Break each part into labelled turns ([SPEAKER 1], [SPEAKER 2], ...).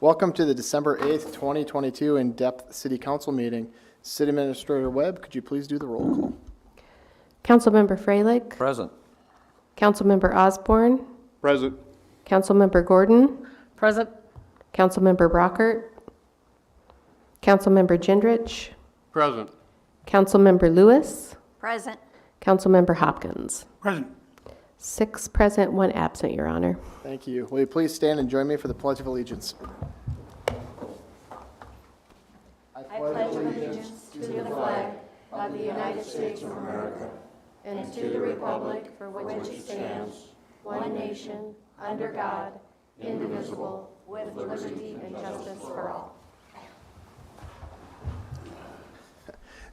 [SPEAKER 1] Welcome to the December 8th, 2022 in-depth City Council meeting. City Administrator Webb, could you please do the roll call?
[SPEAKER 2] Councilmember Freilich.
[SPEAKER 3] Present.
[SPEAKER 2] Councilmember Osborne.
[SPEAKER 3] Present.
[SPEAKER 2] Councilmember Gordon.
[SPEAKER 4] Present.
[SPEAKER 2] Councilmember Brockert. Councilmember Gendrich.
[SPEAKER 3] Present.
[SPEAKER 2] Councilmember Lewis.
[SPEAKER 4] Present.
[SPEAKER 2] Councilmember Hopkins.
[SPEAKER 3] Present.
[SPEAKER 2] 6 present, 1 absent, Your Honor.
[SPEAKER 1] Thank you. Will you please stand and join me for the Pledge of Allegiance?
[SPEAKER 2] I pledge allegiance to the flag of the United States of America and to the republic for which it stands, one nation, under God, indivisible, with liberty and justice for all.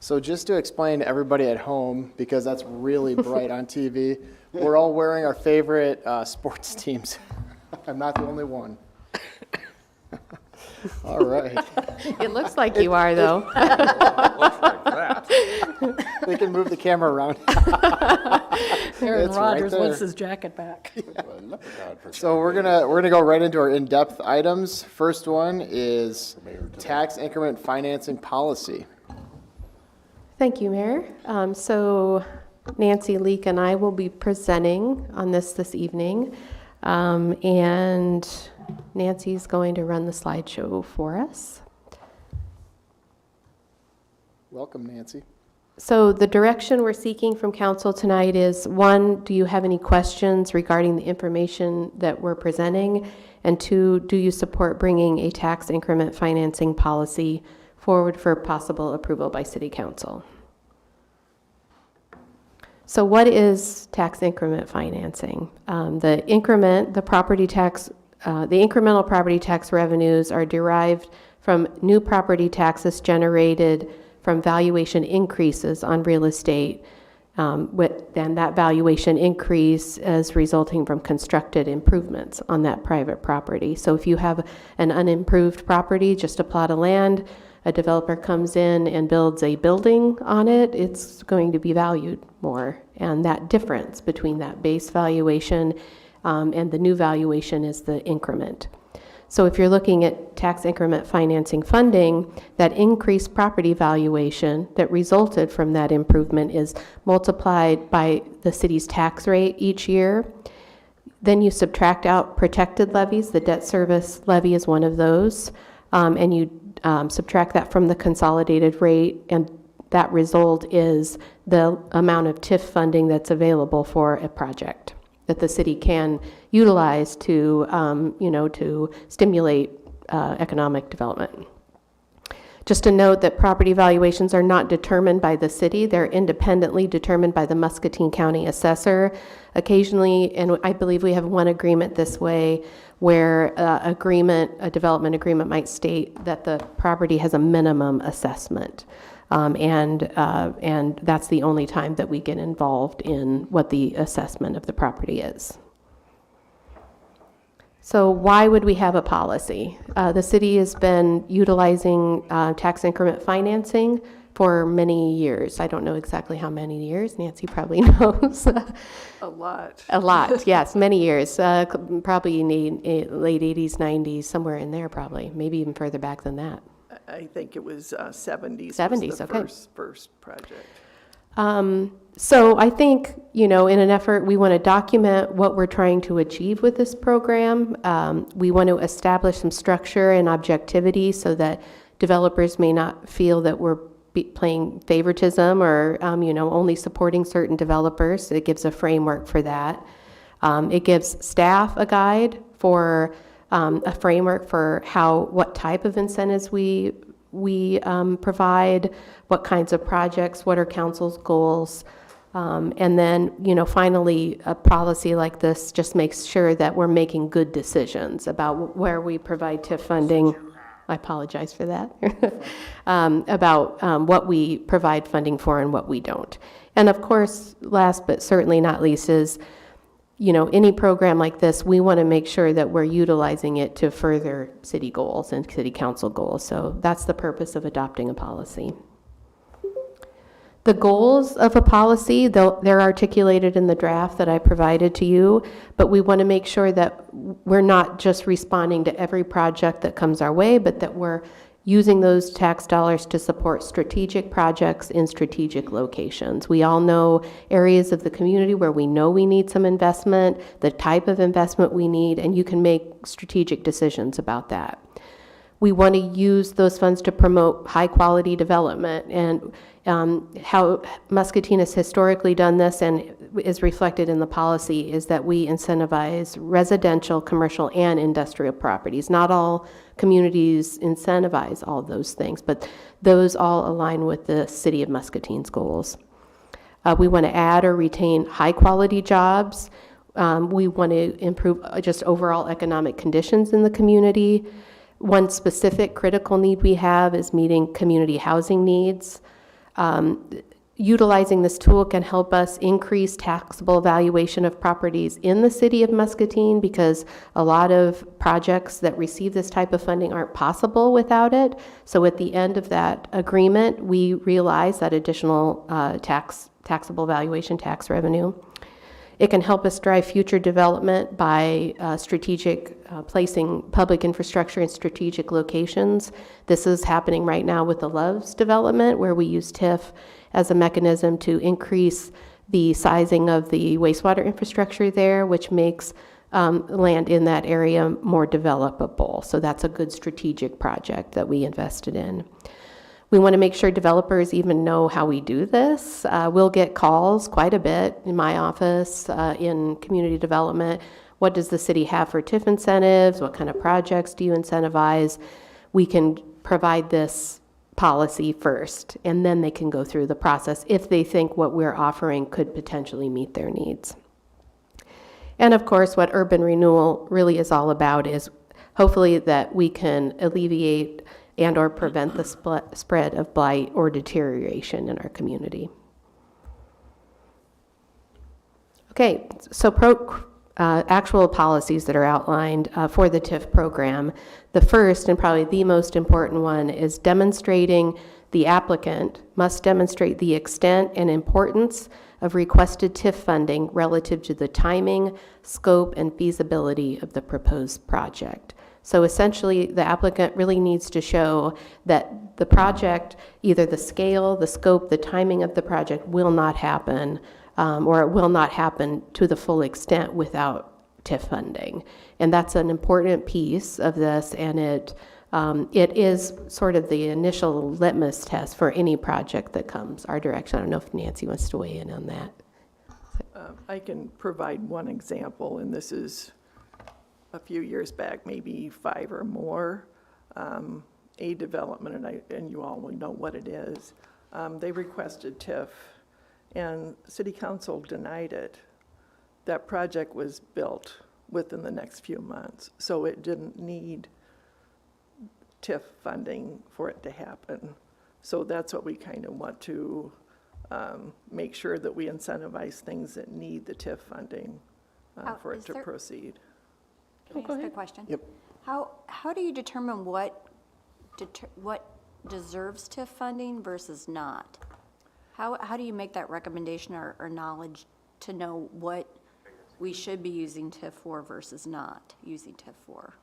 [SPEAKER 1] So just to explain to everybody at home, because that's really bright on TV, we're all wearing our favorite sports teams. I'm not the only one. All right.
[SPEAKER 2] It looks like you are, though.
[SPEAKER 3] Looks like that.
[SPEAKER 1] They can move the camera around.
[SPEAKER 4] Aaron
[SPEAKER 1] It's
[SPEAKER 4] Rodgers
[SPEAKER 1] right
[SPEAKER 4] wants
[SPEAKER 1] there.
[SPEAKER 4] his jacket back.
[SPEAKER 1] So we're gonna go right into our in-depth items. First one is tax increment financing policy.
[SPEAKER 2] Thank you, Mayor. So Nancy Leek and I will be presenting on this evening. And Nancy's going to run the slideshow for us.
[SPEAKER 1] Welcome, Nancy.
[SPEAKER 2] So the direction we're seeking from council tonight is, 1, do you have any questions regarding the information that we're presenting? And 2, do you support bringing a tax increment financing policy forward for possible approval by City Council? So what is tax increment financing? The incremental property tax revenues are derived from new property taxes generated from valuation increases on real estate, then that valuation increase is resulting from constructed improvements on that private property. So if you have an unimproved property, just a plot of land, a developer comes in and builds a building on it, it's going to be valued more. And that difference between that base valuation and the new valuation is the increment. So if you're looking at tax increment financing funding, that increased property valuation that resulted from that improvement is multiplied by the city's tax rate each year. Then you subtract out protected levies. The debt service levy is one of those. And you subtract that from the consolidated rate, and that result is the amount of TIF funding that's available for a project that the city can utilize to, to stimulate economic development. Just to note that property valuations are not determined by the city. They're independently determined by the Muscatine County assessor. Occasionally, and I believe we have one agreement this way, where a development agreement might state that the property has a minimum assessment. And that's the only time that we get involved in what the assessment of the property is. So why would we have a policy? The city has been utilizing tax increment financing for many years. I don't know exactly how many years. Nancy probably knows.
[SPEAKER 4] A lot.
[SPEAKER 2] A lot, yes, many years. Probably in the late 80s, 90s, somewhere in there probably, maybe even further back than that.
[SPEAKER 5] I think it was 70s.
[SPEAKER 2] 70s,
[SPEAKER 5] was the
[SPEAKER 2] okay.
[SPEAKER 5] First project.
[SPEAKER 2] So I think, in an effort, we want to document what we're trying to achieve with this program. We want to establish some structure and objectivity so that developers may not feel that we're playing favoritism or, only supporting certain developers. It gives a framework for that. It gives staff a guide for a framework for what type of incentives we provide, what kinds of projects, what are council's goals. And then, finally, a policy like this just makes sure that we're making good decisions about where we provide TIF funding. I apologize for that. About what we provide funding for and what we don't. And of course, last but certainly not least is, any program like this, we want to make sure that we're utilizing it to further city goals and city council goals. So that's the purpose of adopting a policy. The goals of a policy, they're articulated in the draft that I provided to you, but we want to make sure that we're not just responding to every project that comes our way, but that we're using those tax dollars to support strategic projects in strategic locations. We all know areas of the community where we know we need some investment, the type of investment we need, and you can make strategic decisions about that. We want to use those funds to promote high-quality development, and how Muscatine has historically done this and is reflected in the policy is that we incentivize residential, commercial, and industrial properties. Not all communities incentivize all those things, but those all align with the City of Muscatine's goals. We want to add or retain high-quality jobs. We want to improve just overall economic conditions in the community. One specific critical need we have is meeting community housing needs. Utilizing this tool can help us increase taxable valuation of properties in the City of Muscatine, because a lot of projects that receive this type of funding aren't possible without it. So at the end of that agreement, we realize that additional taxable valuation tax revenue. It can help us drive future development by placing public infrastructure in strategic locations. This is happening right now with the Loves development, where we use TIF as a mechanism to increase the sizing of the wastewater infrastructure there, which makes land in that area more developable. So that's a good strategic project that we invested in. We want to make sure developers even know how we do this. We'll get calls quite a bit in my office, in community development. What does the city have for TIF incentives? What kind of projects do you incentivize? We can provide this policy first, and then they can go through the process if they think what we're offering could potentially meet their needs. And of course, what urban renewal really is all about is hopefully that we can alleviate and or prevent the spread of blight or deterioration in our community. Okay, so actual policies that are outlined for the TIF program. The first and probably the most important one is demonstrating the applicant must demonstrate the extent and importance of requested TIF funding relative to the timing, scope, and feasibility of the proposed project. So essentially, the applicant really needs to show that the project, either the scale, the scope, the timing of the project will not happen, or it will not happen to the full extent without TIF funding. And that's an important piece of this, and it is sort of the initial litmus test for any project that comes our direction. I don't know if Nancy wants to weigh in on that.
[SPEAKER 5] I can provide one example, and this is a few years back, maybe 5 or more, a development, and you all will know what it is. They requested TIF, and City Council denied it. That project was built within the next few months, so it didn't need TIF funding for it to happen. So that's what we kind of want to make sure that we incentivize things that need the TIF funding for it to proceed.
[SPEAKER 6] Can I ask a question?
[SPEAKER 1] Yep.
[SPEAKER 6] How do you determine what deserves TIF funding versus not? How do you make that recommendation or knowledge to know what we should be using TIF for versus not using TIF for?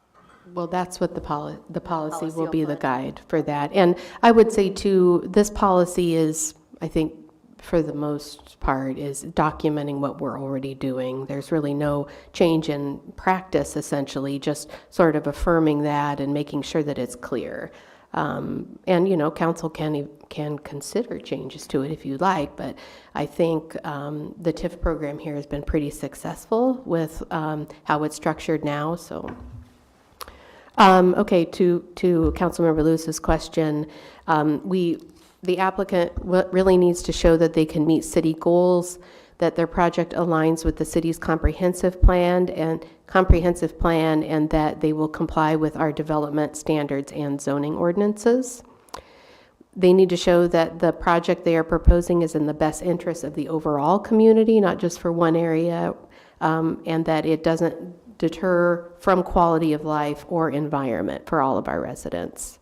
[SPEAKER 2] Well, that's what the policy will
[SPEAKER 6] will
[SPEAKER 2] be the
[SPEAKER 6] put.
[SPEAKER 2] guide for that. And I would say too, this policy is, I think, for the most part, is documenting what we're already doing. There's really no change in practice, essentially, just sort of affirming that and making sure that it's clear. And, you know, council can consider changes to it if you like, but I think the TIF program here has been pretty successful with how it's structured now, so. Okay, to Councilmember Lewis's question, the applicant really needs to show that they can meet city goals, that their project aligns with the city's comprehensive plan, and that they will comply with our development standards and zoning ordinances. They need to show that the project they are proposing is in the best interest of the overall community, not just for one area, and that it doesn't deter from quality of life or environment for all of our residents.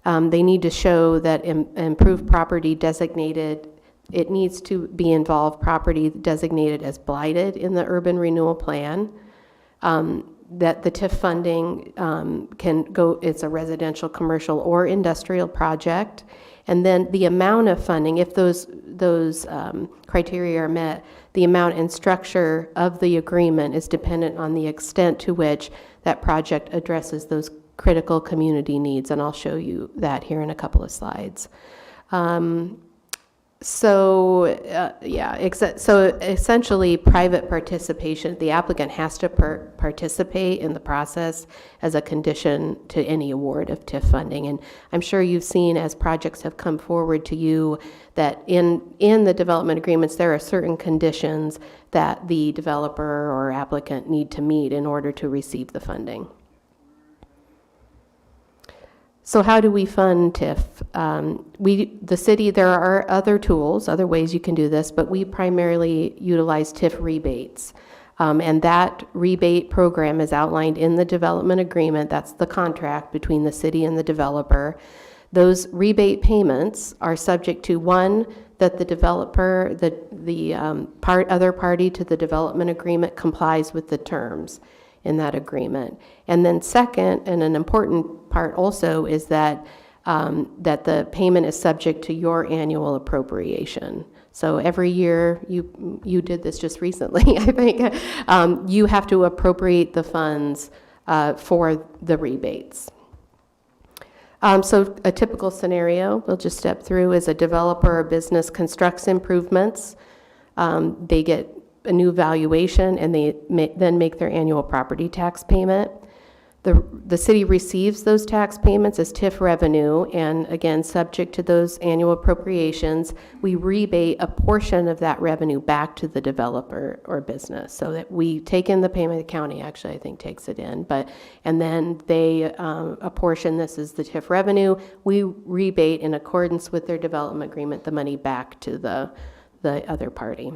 [SPEAKER 2] They need to show that improved property designated It needs to be involved property designated as blighted in the urban renewal plan. That the TIF funding can go, it's a residential, commercial, or industrial project. And then the amount of funding, if those criteria are met, the amount and structure of the agreement is dependent on the extent to which that project addresses those critical community needs. And I'll show you that here in a couple of slides. So essentially private participation, the applicant has to participate in the process as a condition to any award of TIF funding. And I'm sure you've seen as projects have come forward to you that in the development agreements, there are certain conditions that the developer or applicant need to meet in order to receive the funding. So how do we fund TIF? The city, there are other tools, other ways you can do this, but we primarily utilize TIF rebates. And that rebate program is outlined in the development agreement. That's the contract between the city and the developer. Those rebate payments are subject to, one, that the developer, the other party to the development agreement complies with the terms in that agreement. And then second, and an important part also, is that that the payment is subject to your annual appropriation. So every year, you did this just recently, I think, you have to appropriate the funds for the rebates. So a typical scenario, we'll just step through, is a developer or business constructs improvements. They get a new valuation, and they then make their annual property tax payment. The city receives those tax payments as TIF revenue, and again, subject to those annual appropriations, we rebate a portion of that revenue back to the developer or business, so that we take in the payment. The county actually, I think, takes it in, and then they apportion this as the TIF revenue. We rebate in accordance with their development agreement the money back to the other party.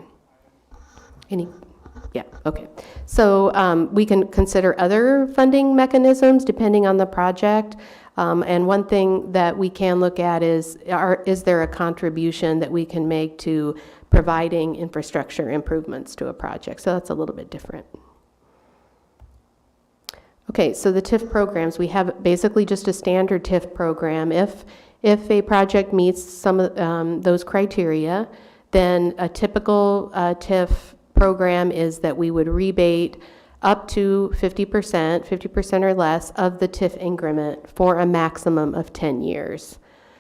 [SPEAKER 2] Yeah, okay. So we can consider other funding mechanisms depending on the project. And one thing that we can look at is there a contribution that we can make to providing infrastructure improvements to a project? So that's a little bit different. Okay, so the TIF programs, we have basically just a standard TIF program. If a project meets some of those criteria, then a typical TIF program is that we would rebate up to 50% or less of the TIF increment for a maximum of 10 years.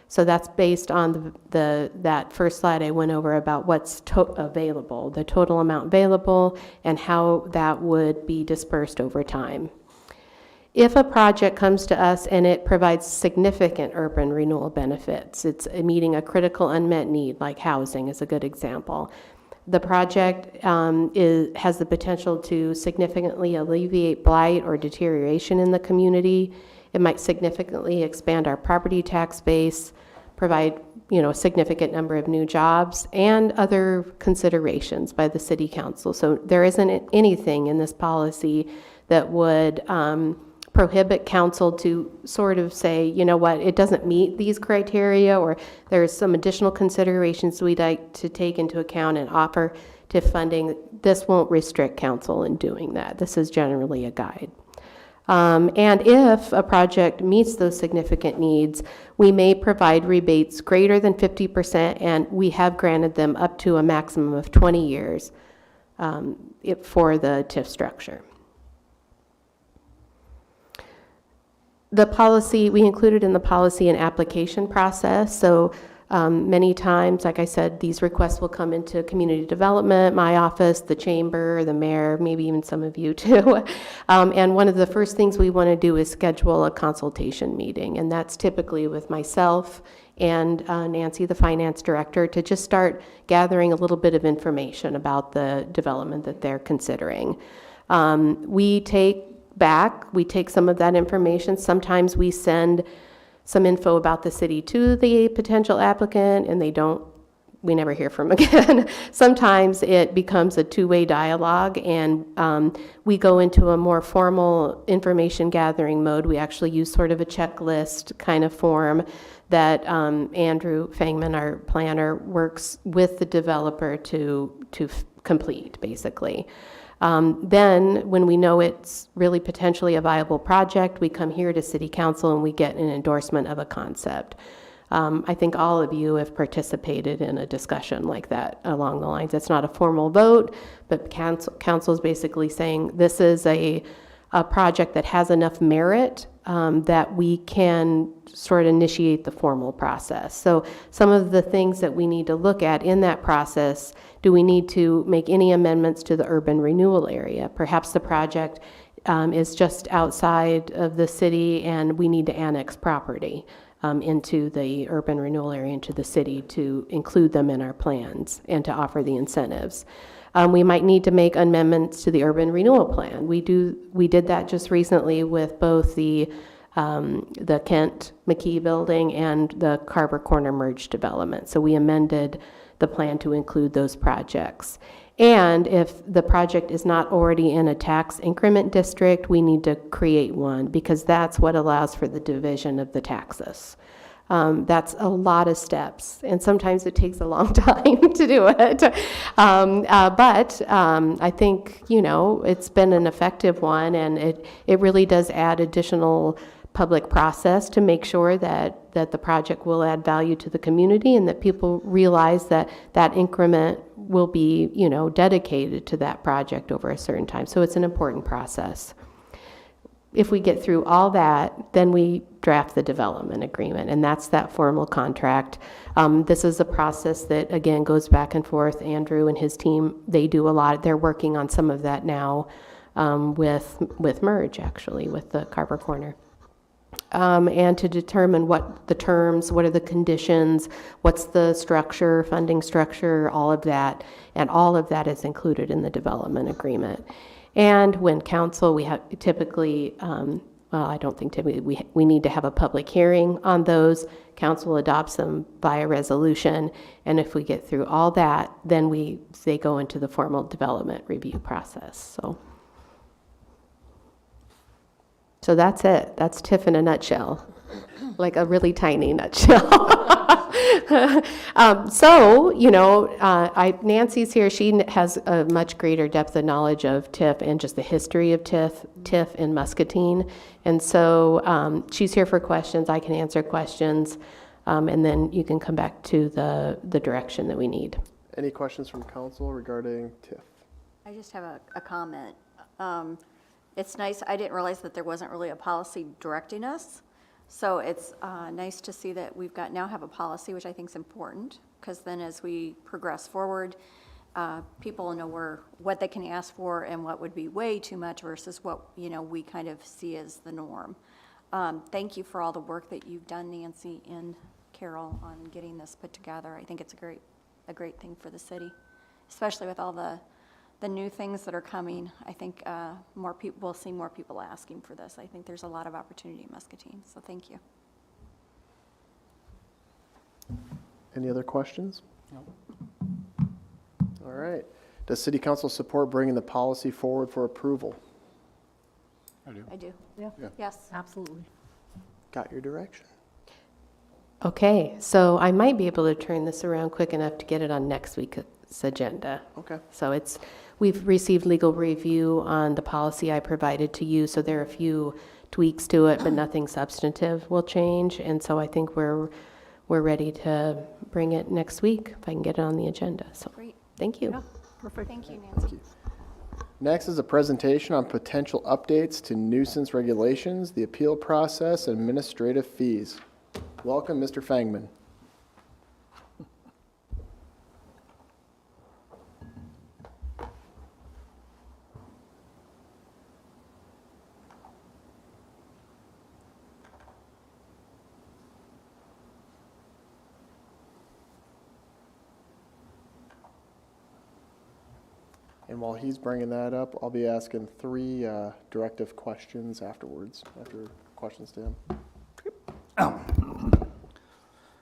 [SPEAKER 2] So that's based on that first slide I went over about what's available, the total amount available, and how that would be dispersed over time. If a project comes to us and it provides significant urban renewal benefits, it's meeting a critical unmet need, like housing is a good example. The project has the potential to significantly alleviate blight or deterioration in the community. It might significantly expand our property tax base, provide a significant number of new jobs, and other considerations by the city council. So there isn't anything in this policy that would prohibit council to sort of say, you know what, it doesn't meet these criteria, or there's some additional considerations we'd like to take into account and offer TIF funding. This won't restrict council in doing that. This is generally a guide. And if a project meets those significant needs, we may provide rebates greater than 50%, and we have granted them up to a maximum of 20 years for the TIF structure. The policy, we included in the policy an application process. So many times, like I said, these requests will come into community development, my office, the chamber, the mayor, maybe even some of you too. And one of the first things we want to do is schedule a consultation meeting. And that's typically with myself and Nancy, the finance director, to just start gathering a little bit of information about the development that they're considering. We take some of that information. Sometimes we send some info about the city to the potential applicant, and we never hear from them again. Sometimes it becomes a two-way dialogue, and we go into a more formal information gathering mode. We actually use sort of a checklist kind of form that Andrew Fangman, our planner, works with the developer to complete, basically. Then, when we know it's really potentially a viable project, we come here to City Council and we get an endorsement of a concept. I think all of you have participated in a discussion like that along the lines. It's not a formal vote, but council is basically saying this is a project that has enough merit that we can sort of initiate the formal process. So some of the things that we need to look at in that process, do we need to make any amendments to the urban renewal area? Perhaps the project is just outside of the city and we need to annex property into the urban renewal area, into the city, to include them in our plans and to offer the incentives. We might need to make amendments to the urban renewal plan. We did that just recently with both the Kent McKee building and the Carver Corner merge development. So we amended the plan to include those projects. And if the project is not already in a tax increment district, we need to create one, because that's what allows for the division of the taxes. That's a lot of steps, and sometimes it takes a long time to do it. But I think, it's been an effective one, and it really does add additional public process to make sure that the project will add value to the community and that people realize that that increment will be, dedicated to that project over a certain time. So it's an important process. If we get through all that, then we draft the development agreement, and that's that formal contract. This is a process that, again, goes back and forth. Andrew and his team, they do a lot. They're working on some of that now with Merge, actually, with the Carver Corner. And to determine what the terms, what are the conditions, what's the structure, funding structure, all of that, and all of that is included in the development agreement. And when council, we have typically, I don't think typically, we need to have a public hearing on those. Council adopts them by a resolution, and if we get through all that, then they go into the formal development review process. So that's it. That's TIF in a nutshell, like a really tiny nutshell. Nancy's here. She has a much greater depth of knowledge of TIF and just the history of TIF in Muscatine. And so she's here for questions. I can answer questions, and then you can come back to the direction that we need.
[SPEAKER 1] Any questions from council regarding TIF?
[SPEAKER 6] I just have a comment. It's nice, I didn't realize that there wasn't really a policy directing us. So it's nice to see that we've now have a policy, which I think is important, because then as we progress forward, people know what they can ask for and what would be way too much versus what we kind of see as the norm. Thank you for all the work that you've done, Nancy and Carol, on getting this put together. I think it's a great thing for the city, especially with all the new things that are coming. I think we'll see more people asking for this. I think there's a lot of opportunity in Muscatine, so thank you.
[SPEAKER 1] Any other questions? No. All right. Does City Council support bringing the policy forward for approval?
[SPEAKER 6] I do.
[SPEAKER 4] Yeah,
[SPEAKER 6] Yes.
[SPEAKER 4] absolutely.
[SPEAKER 1] Got your direction.
[SPEAKER 2] Okay, so I might be able to turn this around quick enough to get it on next week's agenda.
[SPEAKER 1] Okay.
[SPEAKER 2] So we've received legal review on the policy I provided to you, so there are a few tweaks to it, but nothing substantive will change. And so I think we're ready to bring it next week if I can get it on the agenda. So
[SPEAKER 6] Great.
[SPEAKER 2] thank you.
[SPEAKER 4] Yeah, perfect.
[SPEAKER 6] Thank you, Nancy.
[SPEAKER 1] Next is a presentation on potential updates to nuisance regulations, the appeal process, and administrative fees. Welcome, Mr. Fangman. And while he's bringing that up, I'll be asking 3 directive questions afterwards, after questions to him.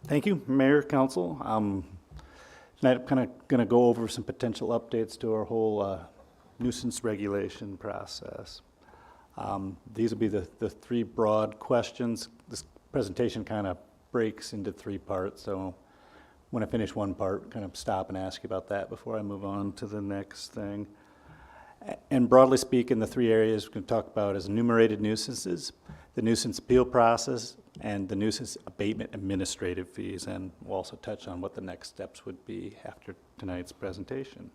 [SPEAKER 7] Thank you, Mayor, Council. Tonight I'm kind of going to go over some potential updates to our whole nuisance regulation process. These will be the 3 broad questions. This presentation kind of breaks into 3 parts, so when I finish one part, kind of stop and ask you about that before I move on to the next thing. And broadly speaking, the 3 areas we're going to talk about is enumerated nuisances, the nuisance appeal process, and the nuisance abatement administrative fees, and we'll also touch on what the next steps would be after tonight's presentation.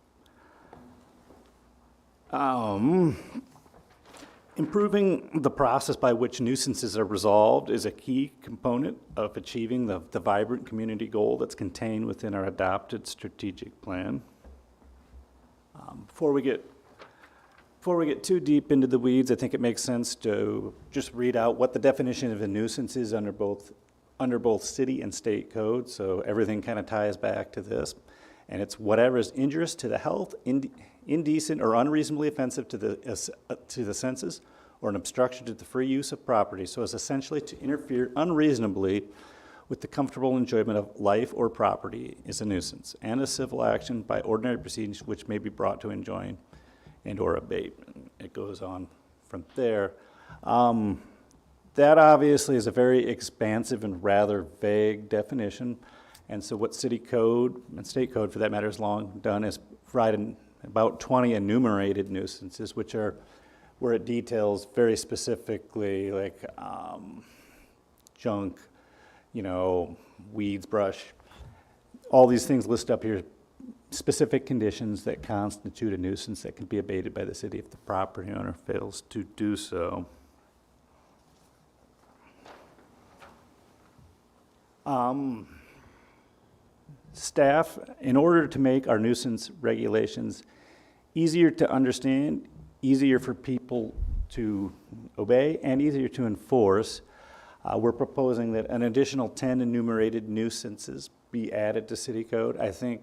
[SPEAKER 7] Improving the process by which nuisances are resolved is a key component of achieving the vibrant community goal that's contained within our adopted strategic plan. Before we get too deep into the weeds, I think it makes sense to just read out what the definition of a nuisance is under both city and state code. So everything kind of ties back to this. And it's whatever is injurious to the health, indecent or unreasonably offensive to the senses, or an obstruction to the free use of property, so as essentially to interfere unreasonably with the comfortable enjoyment of life or property is a nuisance, and a civil action by ordinary proceedings which may be brought to enjoin and or abate. It goes on from there. That obviously is a very expansive and rather vague definition. And so what city code, and state code for that matter, has long done is provide about 20 enumerated nuisances, which are where it details very specifically like junk, weeds, brush, all these things listed up here, specific conditions that constitute a nuisance that can be abated by the city if the property owner fails to do so. Staff, in order to make our nuisance regulations easier to understand, easier for people to obey, and easier to enforce, we're proposing that an additional 10 enumerated nuisances be added to city code. I think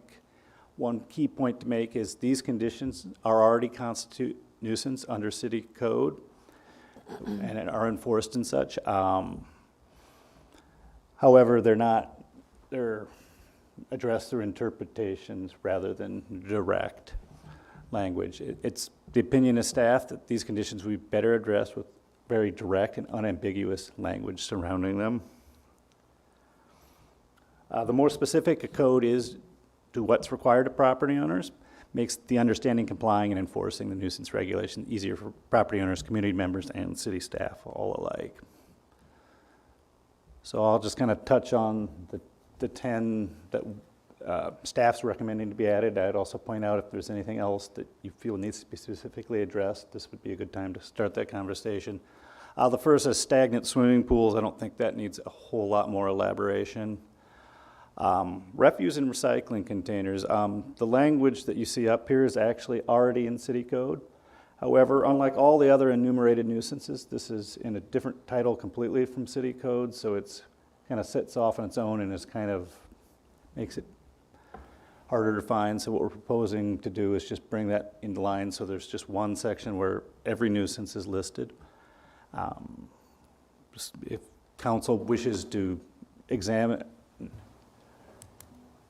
[SPEAKER 7] one key point to make is these conditions are already constitute nuisance under city code and are enforced and such. However, they're addressed through interpretations rather than direct language. It's the opinion of staff that these conditions will be better addressed with very direct and unambiguous language surrounding them. The more specific a code is to what's required of property owners makes the understanding, complying, and enforcing the nuisance regulation easier for property owners, community members, and city staff all alike. So I'll just kind of touch on the 10 that staff's recommending to be added. I'd also point out if there's anything else that you feel needs to be specifically addressed, this would be a good time to start that conversation. The first is stagnant swimming pools. I don't think that needs a whole lot more elaboration. Refuse and recycling containers. The language that you see up here is actually already in city code. However, unlike all the other enumerated nuisances, this is in a different title completely from city code, so it's kind of sits off on its own and is kind of makes it harder to find. So what we're proposing to do is just bring that into line so there's just one section where every nuisance is listed. If council wishes to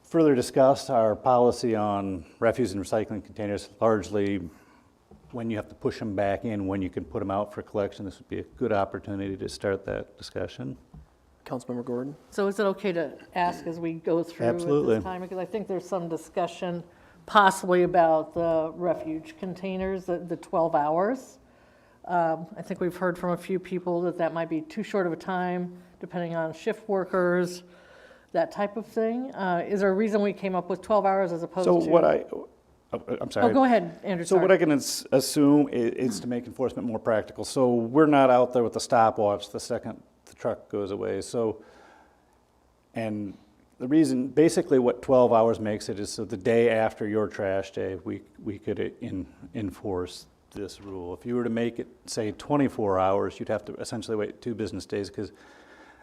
[SPEAKER 7] further discuss our policy on refuse and recycling containers, largely when you have to push them back in, when you can put them out for collection, this would be a good opportunity to start that discussion.
[SPEAKER 1] Councilmember Gordon?
[SPEAKER 4] So is it okay to ask as we go through at
[SPEAKER 7] Absolutely.
[SPEAKER 4] this time? Because I think there's some discussion possibly about the refuge containers, the 12 hours. I think we've heard from a few people that might be too short of a time, depending on shift workers, that type of thing. Is there a reason we came up with 12 hours as opposed to?
[SPEAKER 7] I'm sorry.
[SPEAKER 4] Oh, go ahead, Andrew.
[SPEAKER 7] So what I can assume is to make enforcement more practical. So we're not out there with the stopwatch the second the truck goes away. So, and the reason, basically what 12 hours makes it is so the day after your trash day, we could enforce this rule. If you were to make it, say, 24 hours, you'd have to essentially wait 2 business days because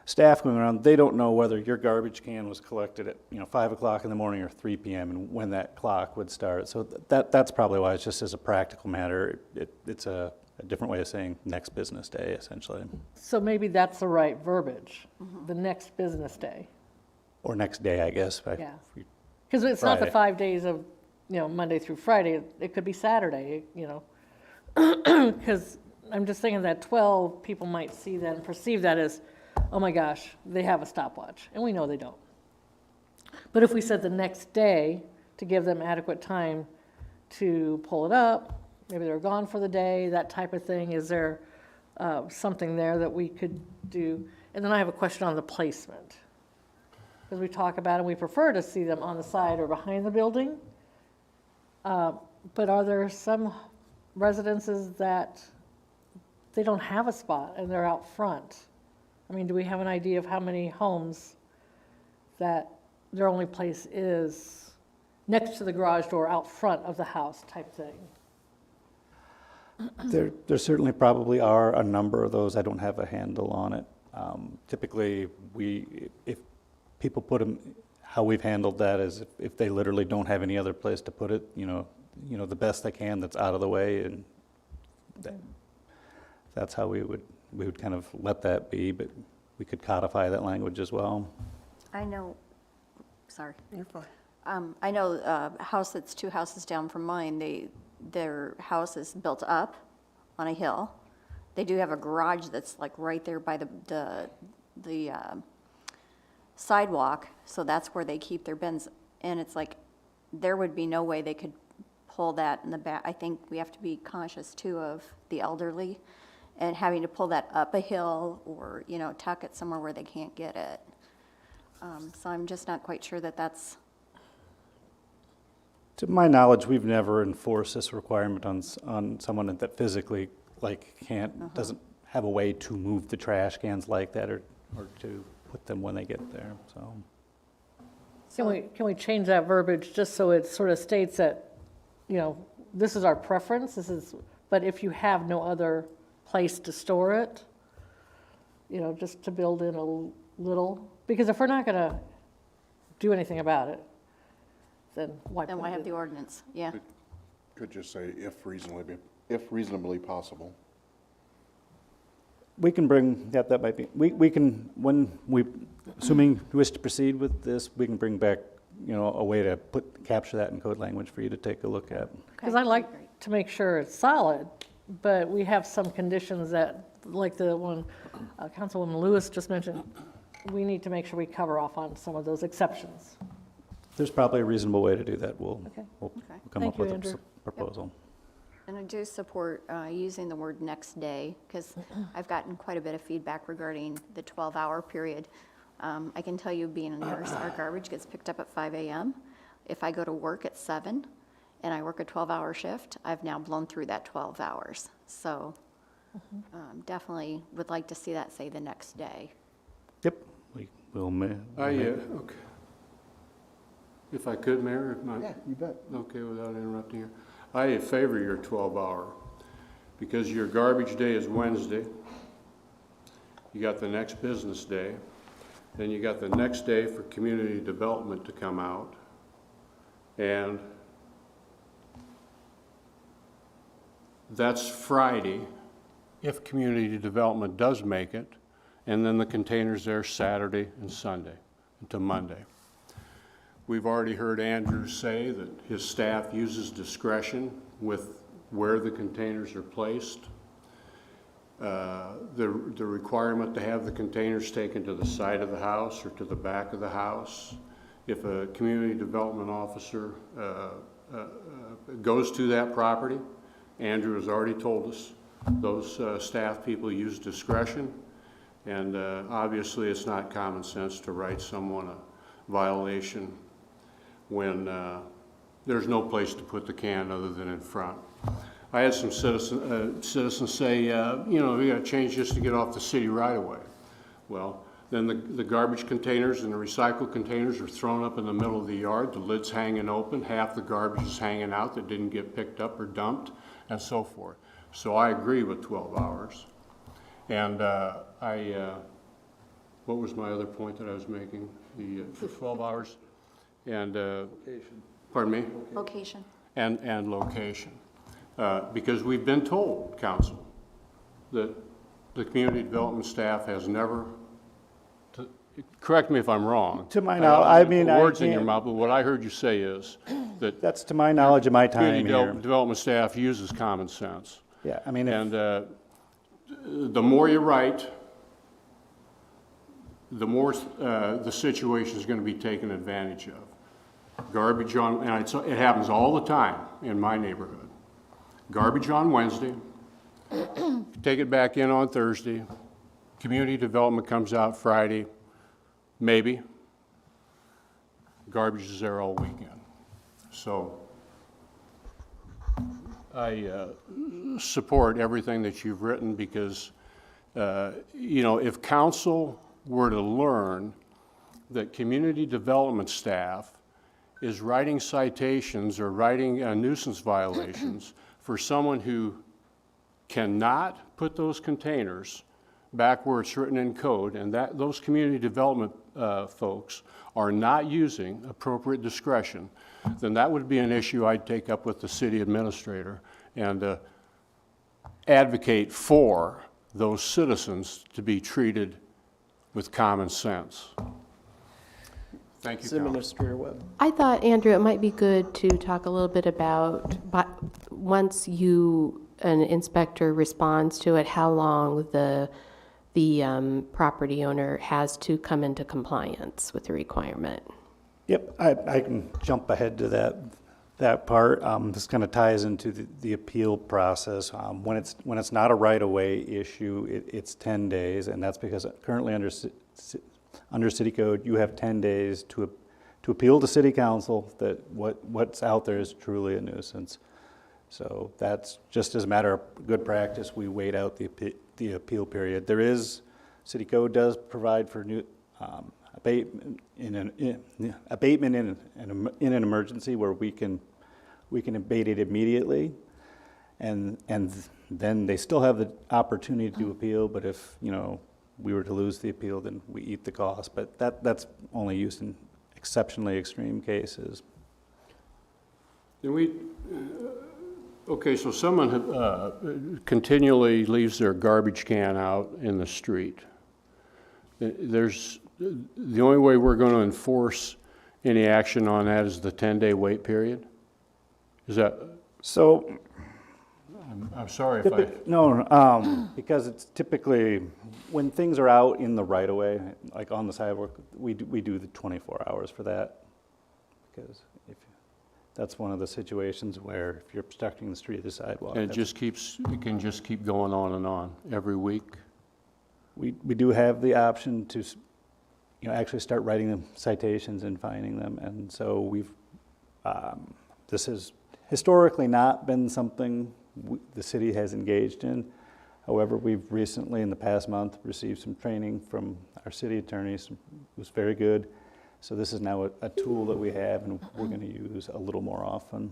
[SPEAKER 7] staff going around, they don't know whether your garbage can was collected at 5 o'clock in the morning or 3 p.m. and when that clock would start. So that's probably why it's just as a practical matter. It's a different way of saying next business day, essentially.
[SPEAKER 4] So maybe that's the right verbiage, the next business day.
[SPEAKER 7] Or next day, I guess.
[SPEAKER 4] Yeah. Because it's not the
[SPEAKER 7] Friday.
[SPEAKER 4] 5 days of, Monday through Friday. It could be Saturday, Because I'm just thinking that 12, people might see that and perceive that as oh my gosh, they have a stopwatch, and we know they don't. But if we said the next day to give them adequate time to pull it up, maybe they're gone for the day, that type of thing, is there something there that we could do? And then I have a question on the placement. Because we talk about it, we prefer to see them on the side or behind the building. But are there some residences that they don't have a spot and they're out front? I mean, do we have an idea of how many homes that their only place is next to the garage door out front of the house type thing?
[SPEAKER 7] There certainly probably are a number of those. I don't have a handle on it. Typically, if people put them, how we've handled that is if they literally don't have any other place to put it, the best they can that's out of the way, and that's how we would kind of let that be, but we could codify that language as well.
[SPEAKER 6] I know, sorry.
[SPEAKER 1] You're fine.
[SPEAKER 6] I know a house that's 2 houses down from mine, their house is built up on a hill. They do have a garage that's like right there by the sidewalk, so that's where they keep their bins. And it's like, there would be no way they could pull that in the back. I think we have to be conscious too of the elderly and having to pull that up a hill or, tuck it somewhere where they can't get it. So I'm just not quite sure that that's,
[SPEAKER 7] To my knowledge, we've never enforced this requirement on someone that physically doesn't have a way to move the trash cans like that or to put them when they get there, so.
[SPEAKER 4] Can we change that verbiage just so it sort of states that, this is our preference, but if you have no other place to store it, just to build in a little, because if we're not gonna do anything about it, then why
[SPEAKER 6] have the ordinance? Yeah.
[SPEAKER 8] Could just say if reasonably possible.
[SPEAKER 7] We can bring, that might be, we can, assuming you wish to proceed with this, we can bring back, a way to capture that in code language for you to take a look at.
[SPEAKER 4] Because I like to make sure it's solid, but we have some conditions that, like the one Councilwoman Lewis just mentioned, we need to make sure we cover off on some of those exceptions.
[SPEAKER 7] There's probably a reasonable way to do that. We'll come
[SPEAKER 4] Thank
[SPEAKER 7] up
[SPEAKER 4] you,
[SPEAKER 7] with
[SPEAKER 4] Andrew.
[SPEAKER 7] a proposal.
[SPEAKER 6] And I do support using the word next day, because I've gotten quite a bit of feedback regarding the 12-hour period. I can tell you, being a nurse, our garbage gets picked up at 5 a.m. If I go to work at 7 and I work a 12-hour shift, I've now blown through that 12 hours. So definitely would like to see that say the next day.
[SPEAKER 7] Yep, we'll.
[SPEAKER 3] Okay. If I could, Mayor,
[SPEAKER 1] Yeah, you bet.
[SPEAKER 3] okay, without interrupting you. I favor your 12-hour, because your garbage day is Wednesday. You got the next business day. Then you got the next day for community development to come out. And that's Friday, if community development does make it. And then the containers there Saturday and Sunday into Monday. We've already heard Andrew say that his staff uses discretion with where the containers are placed. The requirement to have the containers taken to the side of the house or to the back of the house. If a community development officer goes to that property, Andrew has already told us, those staff people use discretion. And obviously it's not common sense to write someone a violation when there's no place to put the can other than in front. I had some citizens say, we got to change this to get off the city right away. Well, then the garbage containers and the recycle containers are thrown up in the middle of the yard, the lid's hanging open, half the garbage is hanging out that didn't get picked up or dumped, and so forth. So I agree with 12 hours. And what was my other point that I was making? The 12 hours and, pardon me?
[SPEAKER 6] Location.
[SPEAKER 3] And location. Because we've been told, council, that the community development staff has never, correct me if I'm wrong.
[SPEAKER 7] To my knowledge, I mean, I
[SPEAKER 3] words in your
[SPEAKER 7] can't-
[SPEAKER 3] mouth, but what I heard you say is that
[SPEAKER 7] That's to my knowledge of my time
[SPEAKER 3] community
[SPEAKER 7] here.
[SPEAKER 3] development staff uses common sense.
[SPEAKER 7] Yeah, I mean, if,
[SPEAKER 3] And the more you write, the more the situation is going to be taken advantage of. Garbage on, and it happens all the time in my neighborhood. Garbage on Wednesday, take it back in on Thursday, community development comes out Friday, maybe. Garbage is there all weekend. So I support everything that you've written because, you know, if council were to learn that community development staff is writing citations or writing nuisance violations for someone who cannot put those containers back where it's written in code, and that those community development folks are not using appropriate discretion, then that would be an issue I'd take up with the city administrator and advocate for those citizens to be treated with common sense. Thank you,
[SPEAKER 1] City
[SPEAKER 3] Council.
[SPEAKER 1] Administrator Webb.
[SPEAKER 2] I thought, Andrew, it might be good to talk a little bit about, but once an inspector responds to it, how long the property owner has to come into compliance with the requirement.
[SPEAKER 7] Yep, I can jump ahead to that part. This kind of ties into the appeal process. When it's not a right-of-way issue, it's 10 days, and that's because currently under city code, you have 10 days to appeal to city council that what's out there is truly a nuisance. So that's just as a matter of good practice, we wait out the appeal period. City code does provide for new abatement in an emergency where we can abate it immediately, and then they still have the opportunity to appeal. But if we were to lose the appeal, then we eat the cost. But that's only used in exceptionally extreme cases.
[SPEAKER 3] Okay, so someone continually leaves their garbage can out in the street. The only way we're going to enforce any action on that is the 10-day wait period? Is that?
[SPEAKER 7] So,
[SPEAKER 3] I'm sorry if I...
[SPEAKER 7] No, because it's typically, when things are out in the right-of-way, like on the sidewalk, we do the 24 hours for that. Because that's one of the situations where if you're obstructing the street or the sidewalk.
[SPEAKER 3] And it can just keep going on and on every week?
[SPEAKER 7] We do have the option to, actually start writing them citations and fining them. And so this has historically not been something the city has engaged in. However, we've recently, in the past month, received some training from our city attorneys. It was very good. So this is now a tool that we have and we're going to use a little more often.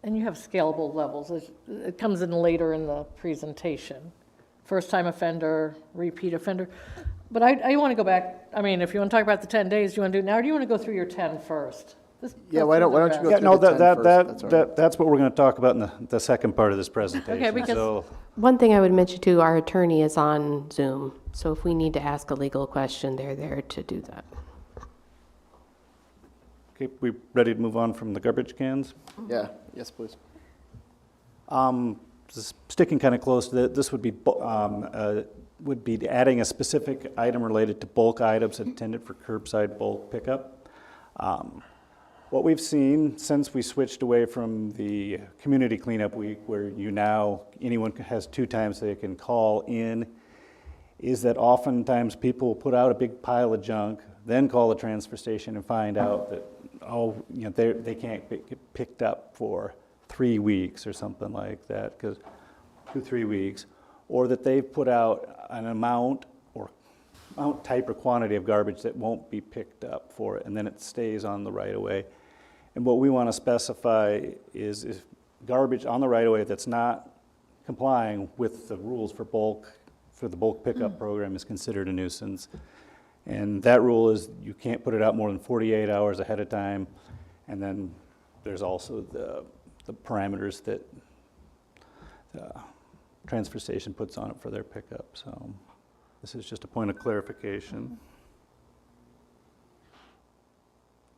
[SPEAKER 4] And you have scalable levels. It comes in later in the presentation. First-time offender, repeat offender. But I want to go back. I mean, if you want to talk about the 10 days, do you want to do it now, or do you want to go through your 10 first?
[SPEAKER 1] Yeah, why don't you go
[SPEAKER 7] Yeah,
[SPEAKER 1] through
[SPEAKER 7] no,
[SPEAKER 1] the 10 first? That's all right.
[SPEAKER 7] that's what we're going to talk about in the second part of this presentation.
[SPEAKER 4] Okay, because-
[SPEAKER 7] So,
[SPEAKER 2] One thing I would mention too, our attorney is on Zoom, so if we need to ask a legal question, they're there to do that.
[SPEAKER 7] okay, we ready to move on from the garbage cans?
[SPEAKER 1] Yeah, yes, please.
[SPEAKER 7] Sticking kind of close to that, this would be adding a specific item related to bulk items intended for curbside bulk pickup. What we've seen since we switched away from the community cleanup week, where anyone has 2 times they can call in, is that oftentimes people will put out a big pile of junk, then call the transfer station and find out that, they can't get picked up for 3 weeks or something like that, because 2-3 weeks, or that they've put out an amount type or quantity of garbage that won't be picked up for it, and then it stays on the right-of-way. And what we want to specify is if garbage on the right-of-way that's not complying with the rules for the bulk pickup program is considered a nuisance. And that rule is you can't put it out more than 48 hours ahead of time, and then there's also the parameters that the transfer station puts on it for their pickup. So this is just a point of clarification.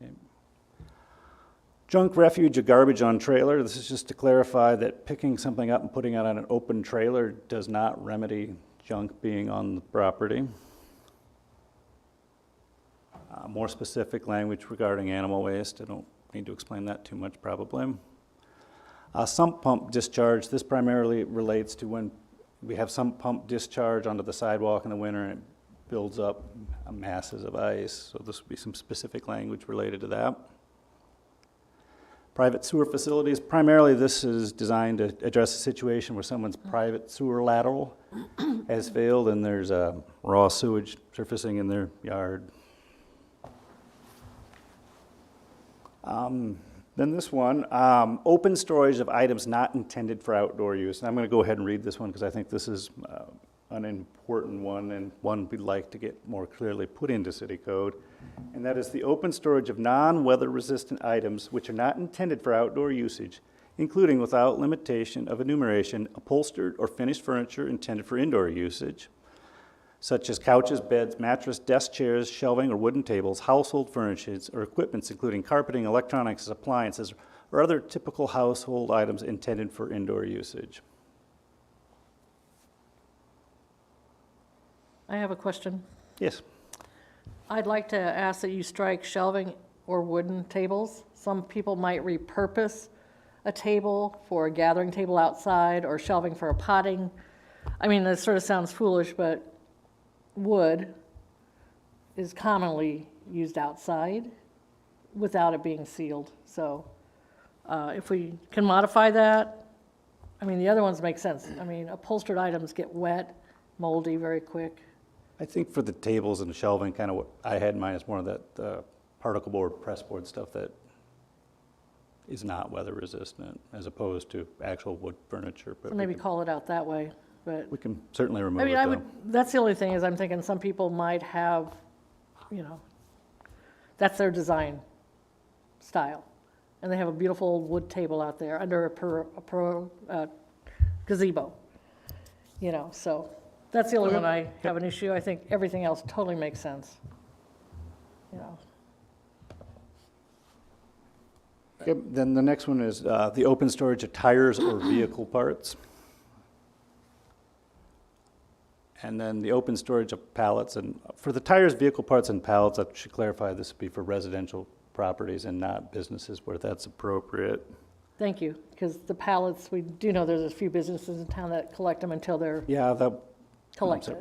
[SPEAKER 7] Okay. Junk, refuge, or garbage on trailer. This is just to clarify that picking something up and putting it on an open trailer does not remedy junk being on the property. More specific language regarding animal waste. I don't need to explain that too much probably. Sump pump discharge, this primarily relates to when we have sump pump discharge onto the sidewalk in the winter and it builds up masses of ice. So this would be some specific language related to that. Private sewer facilities, primarily this is designed to address a situation where someone's private sewer lateral has failed and there's raw sewage surfacing in their yard. Then this one, open storage of items not intended for outdoor use. And I'm going to go ahead and read this one because I think this is an important one and one we'd like to get more clearly put into city code. And that is the open storage of non-weather resistant items which are not intended for outdoor usage, including without limitation of enumeration, upholstered or finished furniture intended for indoor usage, such as couches, beds, mattress, desk chairs, shelving, or wooden tables, household furnishings, or equipments including carpeting, electronics, appliances, or other typical household items intended for indoor usage.
[SPEAKER 4] I have a question.
[SPEAKER 7] Yes.
[SPEAKER 4] I'd like to ask that you strike shelving or wooden tables. Some people might repurpose a table for a gathering table outside or shelving for a potting. I mean, that sort of sounds foolish, but wood is commonly used outside without it being sealed. So if we can modify that, I mean, the other ones make sense. I mean, upholstered items get wet, moldy very quick.
[SPEAKER 7] I think for the tables and the shelving, kind of what I had in mind is more of that particle board, press board stuff that is not weather resistant as opposed to actual wood furniture. But
[SPEAKER 4] So maybe call it out that way, but.
[SPEAKER 7] we can certainly remove
[SPEAKER 4] I mean,
[SPEAKER 7] it
[SPEAKER 4] I
[SPEAKER 7] though.
[SPEAKER 4] would, that's the only thing is I'm thinking some people might have, you know, that's their design style. And they have a beautiful wood table out there under a gazebo, you know, so that's the only one I have an issue. I think everything else totally makes sense, you know.
[SPEAKER 7] Okay, then the next one is the open storage of tires or vehicle parts. And then the open storage of pallets. And for the tires, vehicle parts, and pallets, I should clarify this would be for residential properties and not businesses where that's appropriate.
[SPEAKER 4] Thank you, because the pallets, we do know there's a few businesses in town that collect them until they're
[SPEAKER 7] Yeah, that,
[SPEAKER 4] collected.